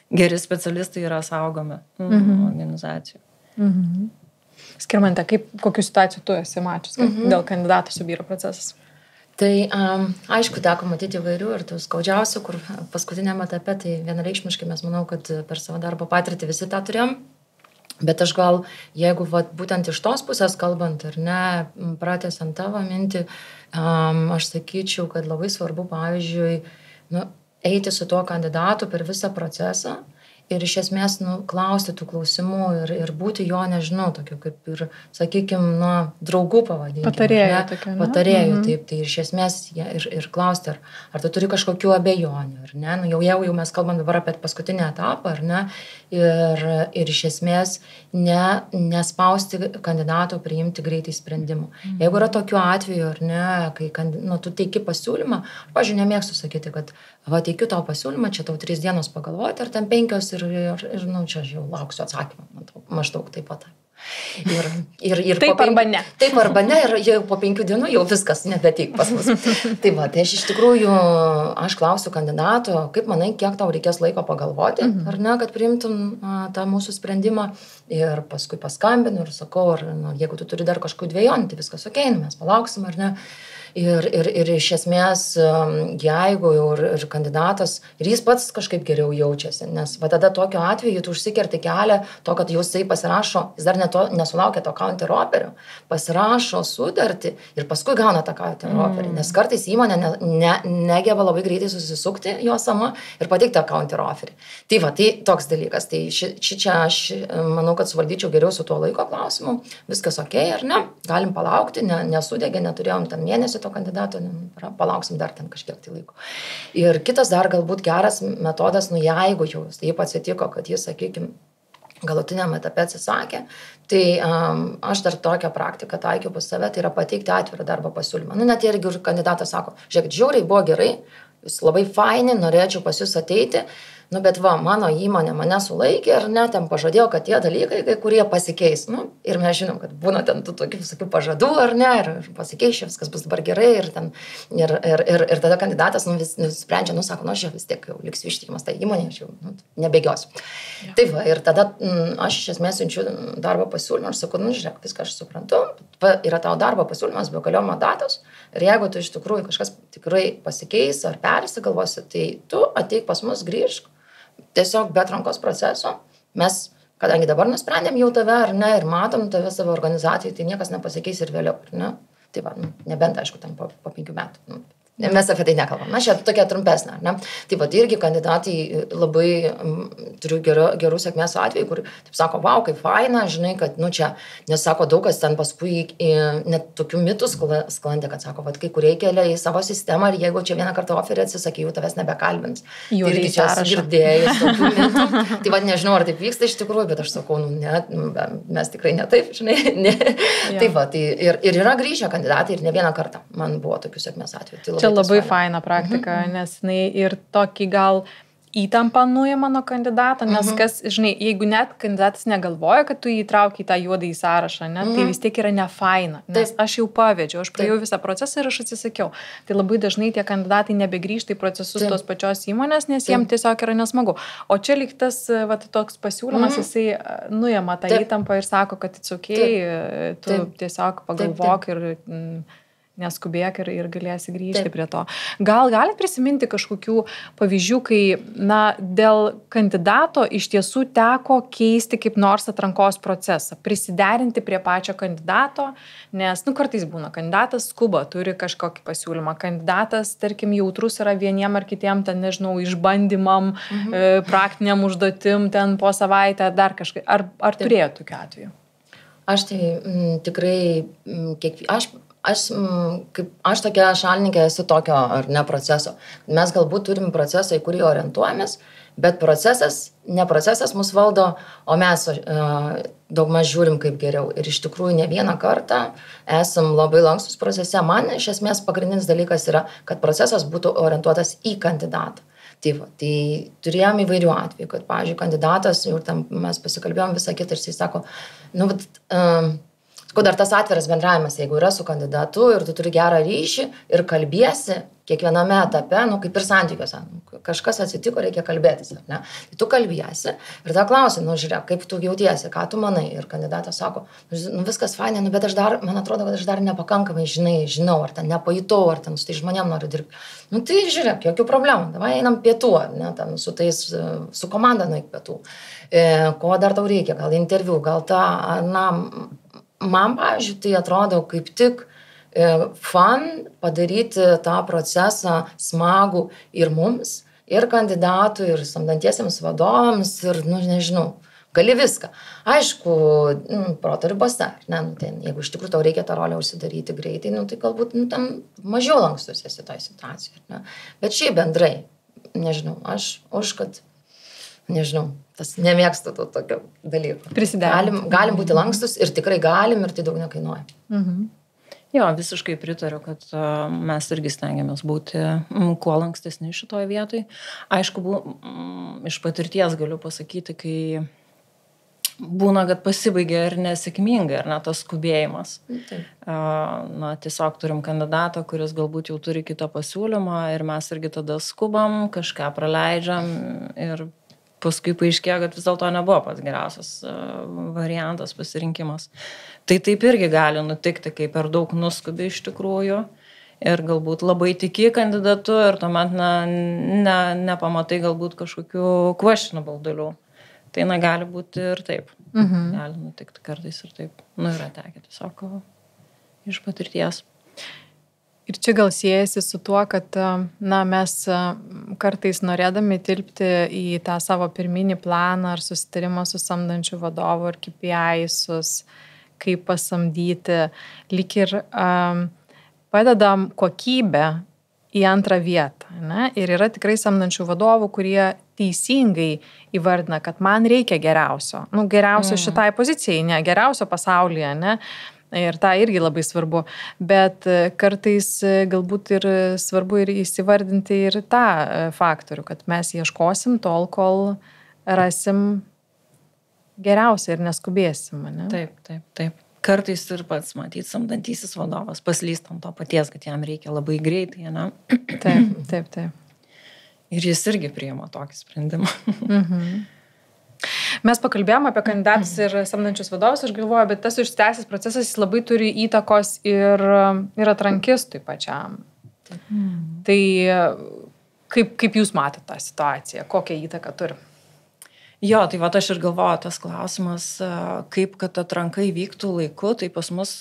geri specialistai yra saugomi organizacijų. Skirmante, kokių situacijų tu esi mačius, kad dėl kandidatų subyra procesas? Tai aišku, teko matyti įvairių ir tų skaudžiausių, kur paskutiniam etape, tai vienareikšmiškai mes manau, kad per savo darbo patirtį visi tą turėjom. Bet aš gal, jeigu būtent iš tos pusės kalbant, ar ne, pratęsiant tavo mintį, aš sakyčiau, kad labai svarbu, pavyzdžiui, eiti su tuo kandidatu per visą procesą ir iš esmės klausti tų klausimų ir būti jo, nežinau, tokiu kaip ir, sakykime, draugų pavadinkime. Patarėjų tokiu. Patarėjų, taip, tai iš esmės ir klausti, ar tu turi kažkokių abejonių, ar ne, jau mes kalbam dabar apie paskutinį etapą, ar ne, ir iš esmės nespausti kandidato priimti greitai sprendimų. Jeigu yra tokiu atveju, ar ne, kai tu teiki pasiūlymą, pavyzdžiui, nemėgstu sakyti, kad teikiu tau pasiūlymą, čia tau 3 dienos pagalvoti, ar ten 5 ir čia jau lauksiu atsakymą, maždaug taip pat. Ir taip arba ne. Taip arba ne, ir jau po 5 dienų jau viskas nebeteik pas mus. Tai aš iš tikrųjų, aš klausiu kandidato, kaip manai, kiek tau reikės laiko pagalvoti, ar ne, kad priimtum tą mūsų sprendimą, ir paskui paskambinu ir sakau, jeigu tu turi dar kažkokių dvejonių, tai viskas okei, mes palauksim, ar ne. Ir iš esmės, jeigu jau ir kandidatas, ir jis pats kažkaip geriau jaučiasi, nes tada tokiu atveju tu užsikerti kelią to, kad jisai pasirašo, jis dar nesulaukia to counteroperio, pasirašo sutartį ir paskui gauna tą counteroperį, nes kartais įmonė negeba labai greitai susisukti jo sama ir pateikti tą counteroperį. Tai toks dalykas. Tai čia aš manau, kad suvaldyčiau geriau su tuo laiko klausimu, viskas okei, ar ne, galim palaukti, nesudegė, neturėjom ten mėnesį to kandidato, palauksim dar ten kažkiek tai laiko. Ir kitas dar galbūt geras metodas, jeigu jau taip atsitiko, kad jis, sakykime, galutiniam etape atsisakė, tai aš dar tokią praktiką taikiau pas save, tai yra pateikti atvirą darbo pasiūlymą. Net irgi kandidatas sako, žiūrėkit, žiauriai buvo gerai, jūs labai faini, norėčiau pas jūs ateiti, bet mano įmonė mane sulaikė ir ten pažadėjo, kad tie dalykai, kai kurie pasikeis. Ir mes žinom, kad būna ten tų tokių visokių pažadų, ar ne, ir pasikeis, viskas bus dabar gerai, ir tada kandidatas sprendžia, sako, aš vis tiek jau liksiu ištikimas tą įmonę, aš jau nebėgiosiu. Ja. Taip, ir tada aš iš esmės siunčiu darbo pasiūlymą ir sakau, žiūrėk, viską aš suprantu, yra tavo darbo pasiūlymas be galiojimo datos, ir jeigu tu iš tikrųjų kažkas tikrai pasikeis ar persigalvosi, tai tu ateik pas mus, grįžk, tiesiog be atrankos proceso. Mes, kadangi dabar nusprendėm jau tave, ar ne, ir matom tave savo organizacijai, tai niekas nepasikeis ir vėliau, ar ne? Tai nebent, aišku, tam po 5 metų. Mes apie tai nekalbam. Na, čia tokia trumpesnė, ar ne? Taip pat irgi kandidatai labai turiu gerų sėkmės atvejų, kur taip sako, vau, kaip faina, žinai, kad, čia, nes sako, daug kas ten paskui net tokių mitų sklandė, kad sako, kai kurie kelia į savo sistemą ir jeigu čia vieną kartą oferį atsisakė, jau tavęs nebekalbins. Jau irgi čia girdėjus tokių mitų. Tai nežinau, ar taip vyksta iš tikrųjų, bet aš sakau, mes tikrai ne taip, žinai. Taip, ir yra grįžę kandidatai ir ne vieną kartą man buvo tokių sėkmės atvejų. Čia labai faina praktika, nes ir tokį gal įtampą nuima nuo kandidato, nes kas, žinai, jeigu net kandidatas negalvoja, kad tu įtrauki į tą juodąjį sąrašą, tai vis tiek yra nefaina, nes aš jau pavedžiau, aš praėjau visą procesą ir aš atsisakiau. Tai labai dažnai tie kandidatai nebegrįžta į procesus tos pačios įmonės, nes jiems tiesiog yra nesmagu. O čia lyg tas toks pasiūlymas, jisai nuima tą įtampą ir sako, kad it's okay, tu tiesiog pagalvok ir neskubėk ir galėsi grįžti prie to. Gal galit prisiminti kažkokių pavyzdžių, kai, dėl kandidato iš tiesų teko keisti kaip nors atrankos procesą, prisiderinti prie pačio kandidato, nes, kartais būna, kandidatas skuba, turi kažkokį pasiūlymą, kandidatas, tarkim, jautrus yra vieniem ar kitiem, ten, nežinau, išbandymam, praktiniam užduotim, ten po savaitę, dar kažkai. Ar turėjo tokiu atveju? Aš tai tikrai, aš tokia šalininkė esu tokio ar ne proceso. Mes galbūt turim procesą, į kurį orientuojamės, bet ne procesas mus valdo, o mes daugmaž žiūrim kaip geriau. Ir iš tikrųjų ne vieną kartą esam labai lankstus procese. Man iš esmės pagrindinis dalykas yra, kad procesas būtų orientuotas į kandidatą. Tai turėjom įvairių atvejų, kad, pavyzdžiui, kandidatas, ir tam mes pasikalbėjom visą kitą ir jisai sako, dar tas atviras bendravimas, jeigu yra su kandidatu ir tu turi gerą ryšį ir kalbiesi kiekviename etape, kaip ir santykiuose, kažkas atsitiko, reikia kalbėtis, ar ne? Tai tu kalbiesi ir tada klausi, žiūrėk, kaip tu jautiesi, ką tu manai, ir kandidatas sako, viskas fainai, bet man atrodo, kad aš dar nepakankamai žinau, ar ten nepajutau, ar ten su tai žmonėm noriu dirbti. Tai žiūrėk, jokių problemų, davai einam pietų, ne, ten su komanda nueik pietų. Ko dar tau reikia, gal interviu, gal man, pavyzdžiui, tai atrodo kaip tik fun padaryti tą procesą smagų ir mums, ir kandidatų, ir samdantiesiems vadovams, ir, nežinau, gali viską. Aišku, proto ribose, ne, jeigu iš tikrųjų tau reikia tą rolę užsidaryti greitai, tai galbūt tam mažiau lankstus esi toj situacijai. Ne? Bet šiaip bendrai, nežinau, aš už, kad, nežinau, tas nemėgstu to tokio dalyko. Galim būti lankstus ir tikrai galim ir tai daug nekainuoja. Jo, visiškai pritariu, kad mes irgi stengiamės būti kuo lankstesni šitoje vietoje. Aišku, iš patirties galiu pasakyti, kai būna, kad pasibaigia ir nesėkmingai, ar ne tas skubėjimas. Tiesiog turim kandidatą, kuris galbūt jau turi kitą pasiūlymą ir mes irgi tada skubam, kažką praleidžiam ir paskui paaiškėjo, kad vis dėlto nebuvo pats geriausias variantas, pasirinkimas. Tai taip irgi gali nutikti, kai per daug nuskubi iš tikrųjų ir galbūt labai tiki kandidatu ir tuomet nepamatai galbūt kažkokių questionable dalių. Tai gali būti ir taip. Gali nutikti kartais ir taip. Yra tekę tiesiog iš patirties. Ir čia gal siejasi su tuo, kad mes kartais norėdami tilpti į tą savo pirminį planą ar susitarimą su samdančiu vadovu ar KPI-sus, kaip pasamdyti, lyg ir padedam kokybę į antrą vietą. Ne? Ir yra tikrai samdančių vadovų, kurie teisingai įvardina, kad man reikia geriausio. Geriausio šitai pozicijai, ne geriausio pasaulyje, ne? Ir tą irgi labai svarbu, bet kartais galbūt ir svarbu ir įsivardinti ir tą faktorių, kad mes ieškosim tol, kol rasim geriausią ir neskubėsim. Ne? Taip. Kartais ir pats matyti samdantysis vadovas paslystam to paties, kad jam reikia labai greitai, ne? Taip. Ir jis irgi priima tokį sprendimą. Mes pakalbėjome apie kandidatus ir samdančius vadovus, aš galvoju, bet tas užsitęsęs procesas jis labai turi įtakos ir atrankistui pačiam. Tai kaip jūs matėte tą situaciją, kokią įtaką turi? Jo, tai aš ir galvoju, tas klausimas, kaip kad atranka įvyktų laiku, tai pas mus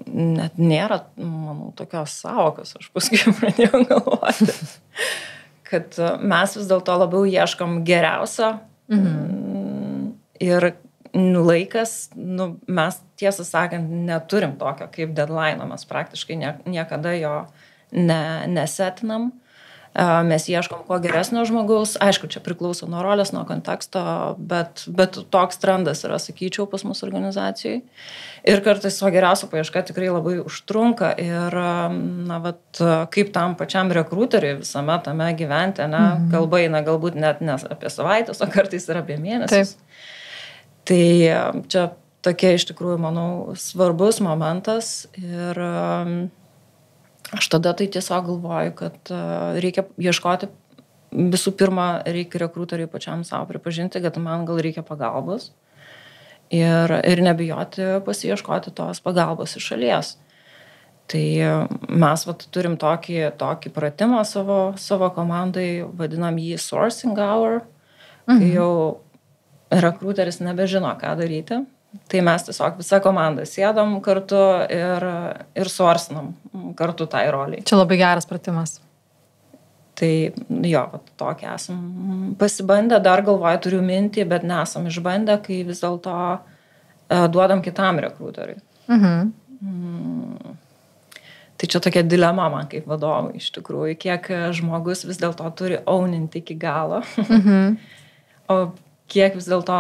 net nėra, manau, tokios savokos, aš paskui pradėjau galvoti, kad mes vis dėlto labiau ieškom geriausio. Ir laikas, mes tiesą sakant, neturim tokio kaip deadline, mes praktiškai niekada jo nesetinam. Mes ieškom kuo geresnio žmogaus, aišku, čia priklauso nuo rolės, nuo konteksto, bet toks trendas yra, sakyčiau, pas mūsų organizacijai. Ir kartais savo geriausio paieška tikrai labai užtrunka ir, kaip tam pačiam rekruteriui visame tame gyventi, kalba eina galbūt net ne apie savaitės, o kartais ir apie mėnesius. Taip. Tai čia tokia iš tikrųjų, manau, svarbus momentas ir aš tada tai tiesiog galvoju, kad reikia ieškoti, visų pirma, reikia rekruteriui pačiam savo pripažinti, kad man gal reikia pagalbos ir nebijoti pasiieškoti tos pagalbos iš šalies. Tai mes turim tokį pratimą savo komandai, vadinam jį sourcing hour, kai jau rekruteris nebežino, ką daryti. Tai mes tiesiog visą komandą sėdam kartu ir sourcinam kartu tai roliai. Čia labai geras pratimas. Tai jo, tokį esam pasibandę, dar galvoju, turiu mintį, bet nesam išbandę, kai vis dėlto duodam kitam rekruteriui. Tai čia tokia dilema man kaip vadovui iš tikrųjų, kiek žmogus vis dėlto turi owninti iki galo, o kiek vis dėlto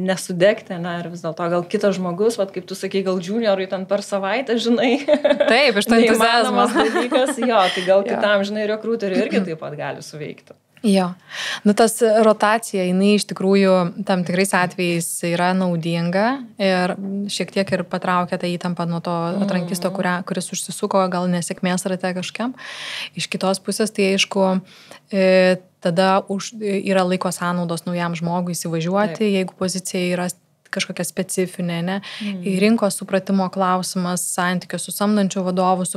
nesudegti, ir vis dėlto gal kitas žmogus, kaip tu sakai, gal juniorui ten per savaitę, žinai. Taip, iš to entuziazmas dalykas, jo, tai gal kitam, žinai, rekruteriui irgi taip pat gali suveikti. Jo, tas rotacija, jinai iš tikrųjų tam tikrais atvejais yra naudinga ir šiek tiek ir patraukia tą įtampą nuo to atrankisto, kuris užsisuko gal nesėkmės rate kažkiam. Iš kitos pusės, tai aišku, tada yra laiko sąnaudos naujam žmogui įsivažiuoti, jeigu pozicija yra kažkokia specifinė, ne? Rinkos supratimo klausimas, santykio su samdančiu vadovu,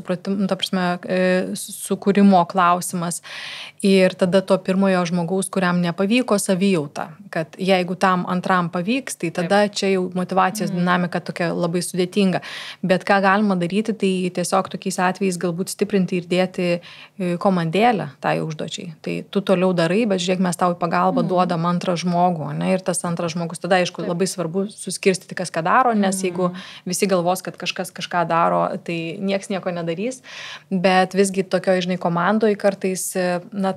sukūrimo klausimas. Ir tada to pirmojo žmogaus, kuriam nepavyko, savijauta, kad jeigu tam antram pavyks, tai tada čia jau motyvacijos dinamika tokia labai sudėtinga. Bet ką galima daryti, tai tiesiog tokiais atvejais galbūt stiprinti ir dėti komandėlę tai užduočiai. Tai tu toliau darai, bet žiūrėk, mes tau į pagalbą duodam antrą žmogų, ne? Ir tas antras žmogus, tada aišku, labai svarbu suskirstyti, kas ką daro, nes jeigu visi galvos, kad kažkas kažką daro, tai nieks nieko nedarys. Bet visgi tokio, žinai, komandoje kartais,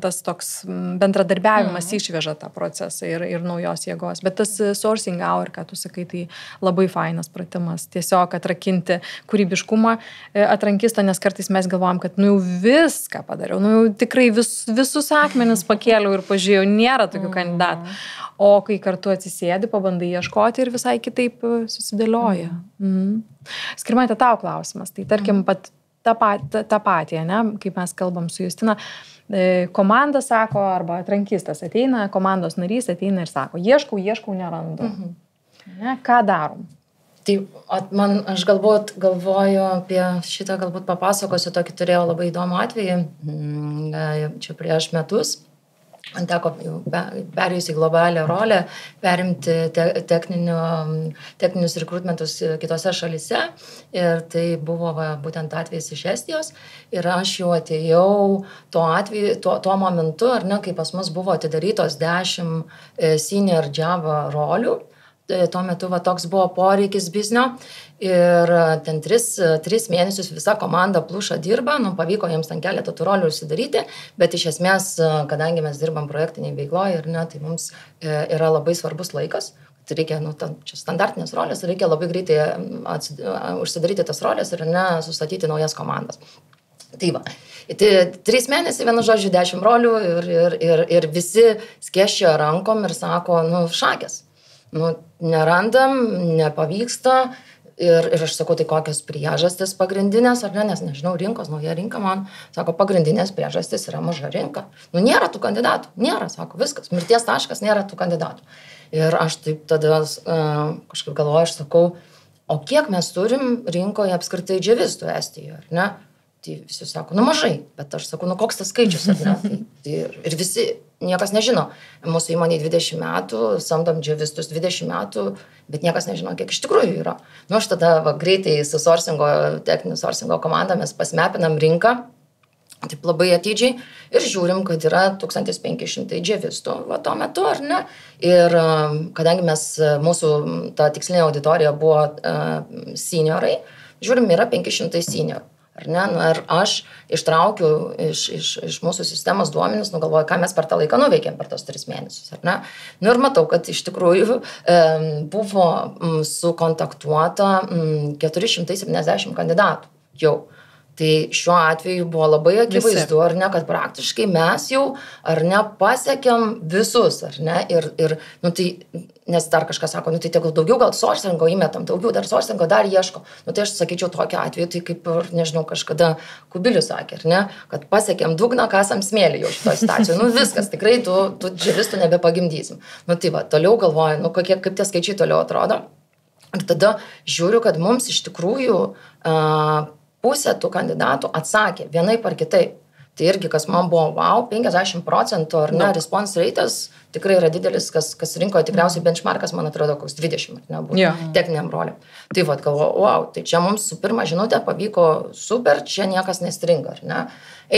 tas toks bendradarbiavimas išveža tą procesą ir naujos jėgos. Bet tas sourcing hour, ką tu sakai, tai labai fainas pratimas. Tiesiog atrakinti kūrybiškumą atrankistą, nes kartais mes galvojam, kad jau viską padariau, jau tikrai visus akmenis pakėliau ir pažiūrėjau, nėra tokių kandidatų. O kai kartu atsisėdi, pabandai ieškoti ir visai kitaip susidėlioja. Skirmante, tau klausimas. Tai tarkim, tą patį, ne, kaip mes kalbam su Justina, komanda sako, arba atrankistas ateina, komandos narys ateina ir sako, ieškau, nerandu. Ne, ką darom? Tai aš galvoju apie šitą, galbūt papasakosiu, tokį turėjau labai įdomų atvejį, čia prieš metus. Man teko perėjus į globalią rolę, perimti techninius rekrutmentus kitose šalyse ir tai buvo būtent atvejis iš Estijos ir aš jau atėjau tuo momentu, ar ne, kai pas mus buvo atidarytos 10 senior Java rolių. Tuo metu toks buvo poreikis biznio ir ten 3 mėnesius visa komanda pluša dirba, pavyko jiems ten keletą tų rolių užsidaryti, bet iš esmės, kadangi mes dirbam projektiniai veikloje ir ne, tai mums yra labai svarbus laikas, tai reikia, čia standartinės rolės, reikia labai greitai užsidaryti tas rolės ir ne, sustatyti naujas komandas. Tai va, 3 mėnesiai, vienu žodžiu, 10 rolių ir visi skėsčia rankom ir sako, šakės. Nerandam, nepavyksta ir aš sakau, tai kokios priežastys pagrindinės, ar ne, nes nežinau, nauja rinka man, sako, pagrindinės priežastys yra maža rinka. Nėra tų kandidatų, nėra, sako, viskas, mirties taškas, nėra tų kandidatų. Ir aš taip tada kažkaip galvoju, aš sakau, o kiek mes turim rinkoje apskritai džiavistų Estijoje, ar ne? Tai visi sako, mažai, bet aš sakau, koks tas skaičius, ar ne? Ir visi, niekas nežino. Mūsų įmonėje 20 metų, samdom džiavistus 20 metų, bet niekas nežino, kiek iš tikrųjų yra. Aš tada greitai su techninio sourcingo komanda mes pasmepinam rinką, taip labai atidžiai, ir žiūrim, kad yra 1500 džiavistų tuo metu, ar ne? Ir kadangi mūsų ta tikslinė auditorija buvo seniorai, žiūrim, yra 500 seniorų. Ar ne? Ir aš ištraukiu iš mūsų sistemos duomenis, galvoju, ką mes per tą laiką nuveikėm per tos 3 mėnesius, ar ne? Ir matau, kad iš tikrųjų buvo sukontaktuota 470 kandidatų jau. Tai šiuo atveju buvo labai akivaizdu, ar ne, kad praktiškai mes jau, ar ne, pasiekėm visus, ar ne, ir tai, nes dar kažkas sako, tai tegul daugiau gal sourcingo įmetam, daugiau dar sourcingo dar ieško. Tai aš sakyčiau tokiu atveju, tai kaip, nežinau, kažkada Kubilius sakė, ar ne, kad pasiekėm dugną, kasam smėlį jau šitoje situacijoje. Viskas, tikrai tu džiavistų nebepagimdysim. Tai va, toliau galvoju, kaip tie skaičiai toliau atrodo. Ir tada žiūriu, kad mums iš tikrųjų pusė tų kandidatų atsakė vienaip ar kitaip. Tai irgi, kas man buvo, 50%, ar ne, response rate'as tikrai yra didelis, kas rinkoje tikriausiai benchmarkas, man atrodo, koks 20, ar ne, būtų techniniam roliam. Tai va, galvoju, tai čia mums su pirma žinutė pavyko super, čia niekas nestringa, ar ne,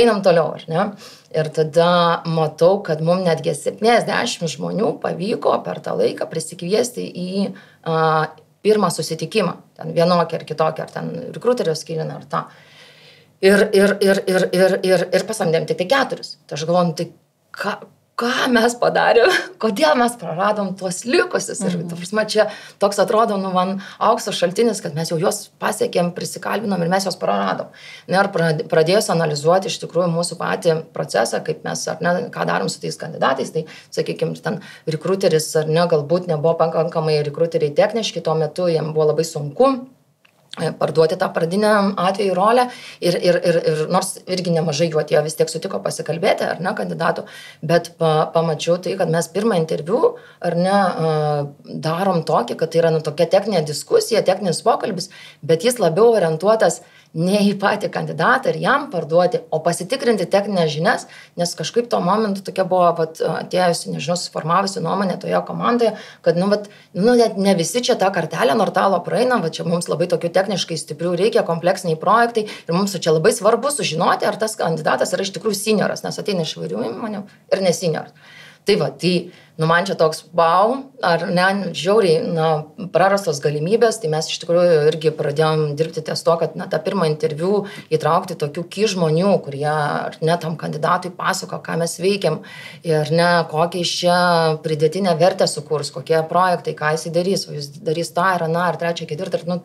einam toliau, ar ne. Ir tada matau, kad mums netgi 70 žmonių pavyko per tą laiką prisikviesti į pirmą susitikimą, ten vienokį ar kitokį, ar ten rekruterio skiriną, ar tą. Ir pasamdėm tik 4. Tai aš galvoju, tai ką mes padarėm, kodėl mes praradom tuos likusius. Ir čia toks atrodo, man aukso šaltinis, kad mes jau juos pasiekėm, prisikalbinom ir mes juos praradom. Ir pradėjus analizuoti iš tikrųjų mūsų patį procesą, kaip mes, ar ne, ką darom su tais kandidatais, tai, sakykime, ten rekruteris, ar ne, galbūt nebuvo pakankamai rekruteriai techniški, tuo metu jiem buvo labai sunku parduoti tą pradinę atveju rolę ir nors irgi nemažai jų atėjo, vis tiek sutiko pasikalbėti, ar ne, kandidatų, bet pamačiau tai, kad mes pirmą interviu, ar ne, darom tokį, kad tai yra tokia techninė diskusija, techninis pokalbis, bet jis labiau orientuotas ne į patį kandidatą ir jam parduoti, o pasitikrinti techninės žinias, nes kažkaip tuo momentu tokia buvo atėjusi, nežinau, suformavusi nuomonė toje komandoje, kad net ne visi čia tą kartelę Nortalo praeina, čia mums labai tokių techniškai stiprių reikia, kompleksiniai projektai ir mums čia labai svarbu sužinoti, ar tas kandidatas yra iš tikrųjų senioras, nes ateina iš įvairių įmonių ir ne senioras. Tai man čia toks ar ne, žiauriai, prarastos galimybės, tai mes iš tikrųjų irgi pradėjom dirbti ties to, kad tą pirmą interviu įtraukti tokių žmonių, kurie, ar ne, tam kandidatui pasako, ką mes veikiam ir ne, kokią iš čia pridėtinę vertę sukurs, kokie projektai, ką jis darys, o jis darys tą ir aną, ir trečią, ketvirtą.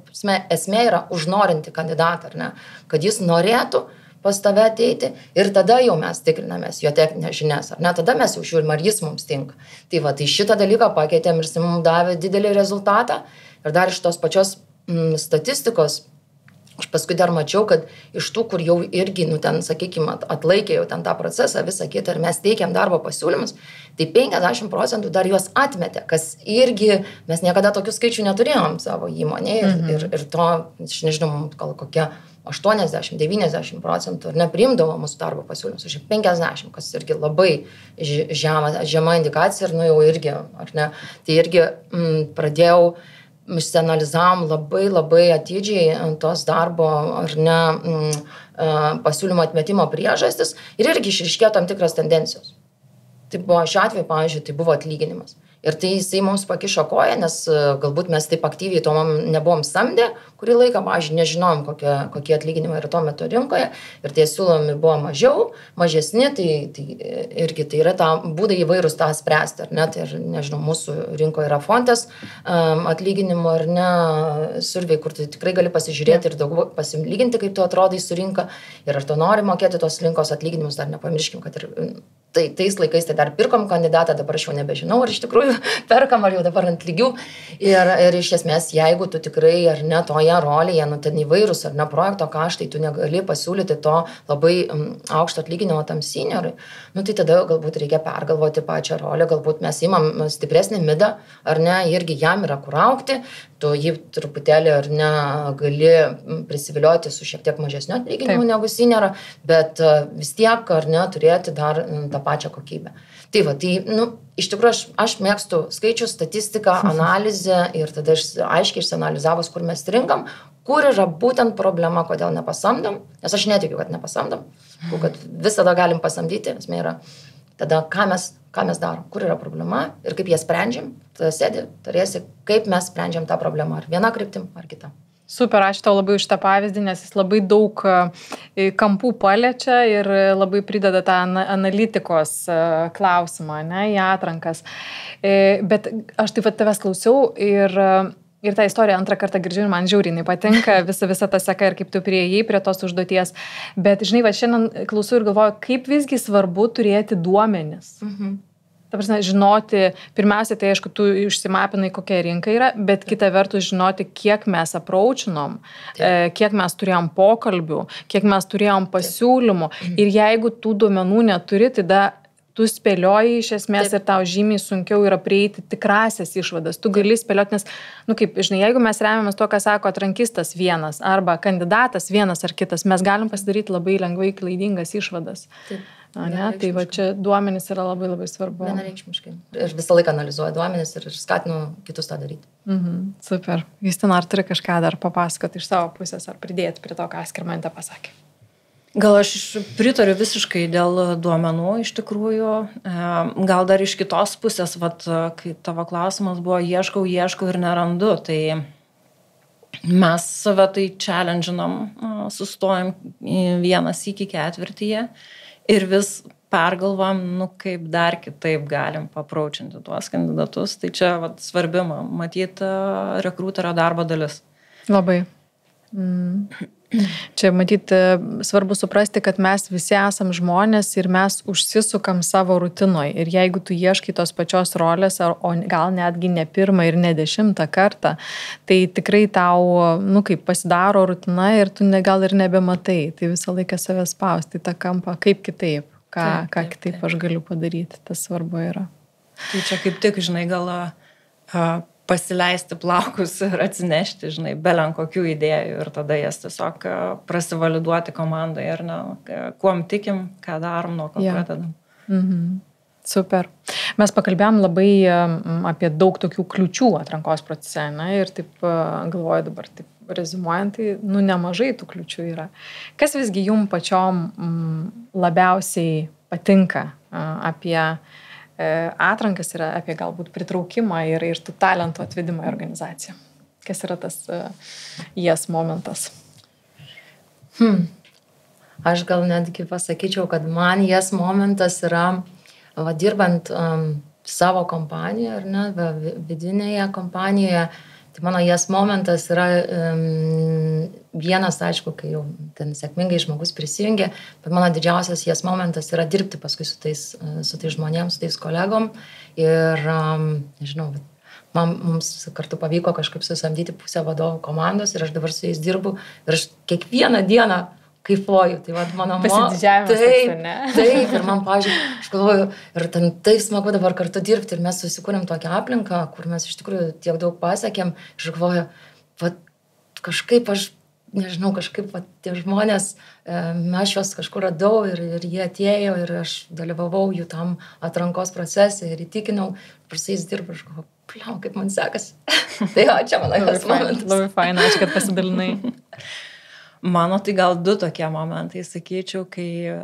Esmė yra užnorinti kandidatą, ar ne, kad jis norėtų pas tave ateiti ir tada jau mes tikrinamės jo techninės žinias, ar ne, tada mes jau žiūrim, ar jis mums tinka. Tai šitą dalyką pakeitėm ir jis mums davė didelį rezultatą ir dar iš tos pačios statistikos aš paskui dar mačiau, kad iš tų, kur jau irgi, ten, sakykime, atlaikė jau ten tą procesą, visą kitą ir mes teikiam darbo pasiūlymus, tai 50% dar juos atmetė, kas irgi mes niekada tokių skaičių neturėjom savo įmonėje ir to, aš nežinau, gal kokie 80-90% nepriimdavo mūsų darbo pasiūlymus, už 50%, kas irgi labai žema indikacija ir jau irgi, ar ne, tai irgi pradėjau išsianalizavom labai atidžiai tos darbo, ar ne, pasiūlymo atmetimo priežastis ir irgi išryškėjo tam tikras tendencijos. Tai buvo šiuo atveju, pavyzdžiui, tai buvo atlyginimas. Ir tai jisai mums pakišo koją, nes galbūt mes taip aktyviai to nebuvom samdę, kurį laiką, pavyzdžiui, nežinojom, kokie atlyginimai yra tuo metu rinkoje ir tie siūlomi buvo mažesni, tai irgi tai yra būdai įvairūs tą spręsti, ar ne, tai ir, nežinau, mūsų rinkoje yra Fontes atlyginimo, ar ne, survei, kur tu tikrai gali pasižiūrėti ir daug pasilyginti, kaip tu atrodai su rinka ir ar tu nori mokėti tos rinkos atlyginimus, dar nepamirškim, kad ir tais laikais tai dar pirkom kandidatą, dabar aš jau nebežinau, ar iš tikrųjų perkam, ar jau dabar ant lygių. Ir iš esmės, jeigu tu tikrai ar ne toje rolėje, ten įvairūs ar ne projekto kaštai, tu negali pasiūlyti to labai aukšto atlyginimo tam seniorui, tai tada galbūt reikia pergalvoti pačią rolę, galbūt mes imam stipresnį midą, ar ne, irgi jam yra kur augti, tu jį truputėlį ar ne gali prisivilioti su šiek tiek mažesniu atlyginimu negu seniorą, bet vis tiek ar ne turėti dar tą pačią kokybę. Tai iš tikrųjų aš mėgstu skaičius, statistiką, analizę ir tada aiškiai išsianalizavus, kur mes rinkam, kur yra būtent problema, kodėl nepasamdom, nes aš netikiu, kad nepasamdom, kad visada galim pasamdyti, esmė yra tada ką mes darom, kur yra problema ir kaip ją sprendžiam, tada sėdi, tarėsi, kaip mes sprendžiam tą problemą, ar viena kryptim, ar kita. Super, ačiū tau labai už šitą pavyzdį, nes jis labai daug kampų paliečia ir labai prideda tą analitikos klausimą, ne, į atrankas. Bet aš taip pat tavęs klausiau ir tą istoriją antrą kartą girdžiu ir man žiauriai patinka visa ta seka ir kaip tu priėjai prie tos užduoties. Bet žinai, šiandien klausau ir galvoju, kaip visgi svarbu turėti duomenis. Ta prasme, žinoti, pirmiausia, tai aišku, tu išsimapinai, kokia rinka yra, bet kita vertus žinoti, kiek mes apraučinom, kiek mes turėjom pokalbių, kiek mes turėjom pasiūlymų. Ir jeigu tų duomenų neturi, tada tu spėlioji iš esmės ir tau žymiai sunkiau yra prieiti tikrasias išvadas. Tu gali spėlioti, nes, kaip, žinai, jeigu mes remiamės to, ką sako atrankistas vienas arba kandidatas vienas ar kitas, mes galim pasidaryti labai lengvai klaidingas išvadas. Taip. Tai va čia duomenys yra labai svarbu. Vienareikšmiškai. Ir visą laiką analizuoju duomenys ir skatinu kitus tą daryti. Super. Justina, ar turi kažką dar papasakoti iš savo pusės ar pridėti prie to, ką Skirmantė pasakė? Gal aš pritariu visiškai dėl duomenų iš tikrųjų. Gal dar iš kitos pusės, kai tavo klausimas buvo ieškau ir nerandu, tai mes save tai challenge'inam, sustojam vienas iki ketvirtyje ir vis pergalvam, kaip dar kitaip galim papraučinti tuos kandidatus. Tai čia svarbi matyti rekrūterio darbo dalis. Labai. Čia matyti svarbu suprasti, kad mes visi esam žmonės ir mes užsisukam savo rutinoje. Ir jeigu tu ieškai tos pačios rolės, o gal netgi ne pirmą ir ne 10 kartą, tai tikrai tau, kaip pasidaro rutina ir tu gal ir nebematai. Tai visą laiką save spausti tą kampą, kaip kitaip, ką kitaip aš galiu padaryti. Tas svarbu yra. Tai čia kaip tik, žinai, gal pasileisti plaukus ir atsinešti, žinai, belen kokių idėjų ir tada jas tiesiog prasivaliduoti komandai ir kuom tikim, ką darom, nuo ko pradedam. Super. Mes pakalbėjom labai apie daug tokių kliučių atrankos procese, ir taip galvoju dabar, taip rezimuojant, tai nemažai tų kliučių yra. Kas visgi jum pačiom labiausiai patinka apie atrankas yra apie galbūt pritraukimą ir tų talentų atvedimą į organizaciją. Kas yra tas yes momentas? Aš gal netgi pasakyčiau, kad man yes momentas yra dirbant savo kompanijoje, ar ne, vidinėje kompanijoje. Tai mano yes momentas yra vienas, aišku, kai jau ten sėkmingai žmogus prisijungia, bet mano didžiausias yes momentas yra dirbti paskui su tais žmonėms, su tais kolegom. Ir, nežinau, mums kartu pavyko kažkaip susamdyti pusę vadovų komandos ir aš dabar su jais dirbu ir aš kiekvieną dieną kaifuoju. Tai mano pasididžiavimas. Taip, ir man, pavyzdžiui, aš galvoju, ir ten taip smagu dabar kartu dirbti ir mes susikūrėm tokią aplinką, kur mes iš tikrųjų tiek daug pasiekėm. Aš galvoju, kažkaip aš, nežinau, tie žmonės, aš juos kažkur radau ir jie atėjo ir aš dalyvavau jų tam atrankos procese ir įtikinau, prasais dirbu, aš galvoju, pliau, kaip man sekasi. Tai čia mano momentas. Labai faina, ačiū, kad pasidalinai. Mano tai gal 2 tokie momentai, sakyčiau, kai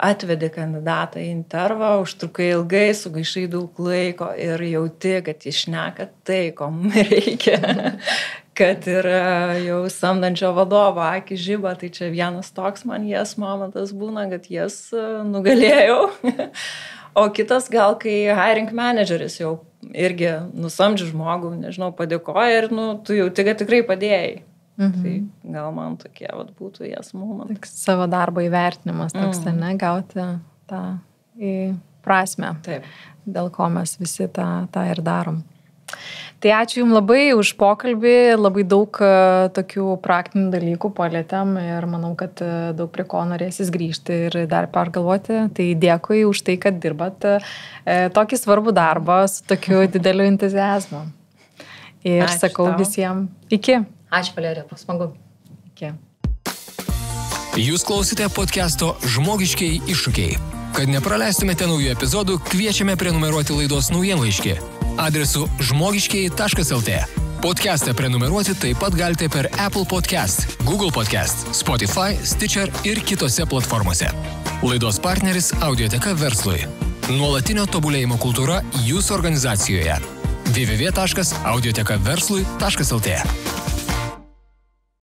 atvedi kandidatą į intervą, užtrukai ilgai, sugaišai daug laiko ir jauti, kad išneka tai, ko mums reikia, kad ir jau samdančio vadovo akį žiba, tai čia vienas toks man yes momentas būna, kad jas nugalėjau. O kitas gal, kai hiring manageris jau irgi nusamdži žmogų, nežinau, padėkoja ir tu jauti, kad tikrai padėjai. Tai gal man tokie būtų yes momentas. Savo darbo įvertinimas toks, ne, gauti tą prasmę, taip, dėl ko mes visi tą ir darom. Tai ačiū Jums labai už pokalbį, labai daug tokių praktinių dalykų palietėm ir manau, kad daug prie ko norėsis grįžti ir dar pergalvoti. Tai dėkui už tai, kad dirbat tokį svarbų darbą su tokiu dideliu entuziazmu. Ir ačiū sakau visiems iki. Ačiū, Valerija, smagu. Iki. Jūs klausite podcast'o Žmogiškieji iššūkiai. Kad nepraleistumėte naujų epizodų, kviečiame prenumeruoti laidos naujienlaiškį adresu žmogiškieji.lt. Podcast'ą prenumeruoti taip pat galite per Apple Podcast, Google Podcast, Spotify, Stitcher ir kitose platformose. Laidos partneris Audioteka verslui. Nuolatinio tobulėjimo kultūra jūsų organizacijoje. www.audiotekaverslui.lt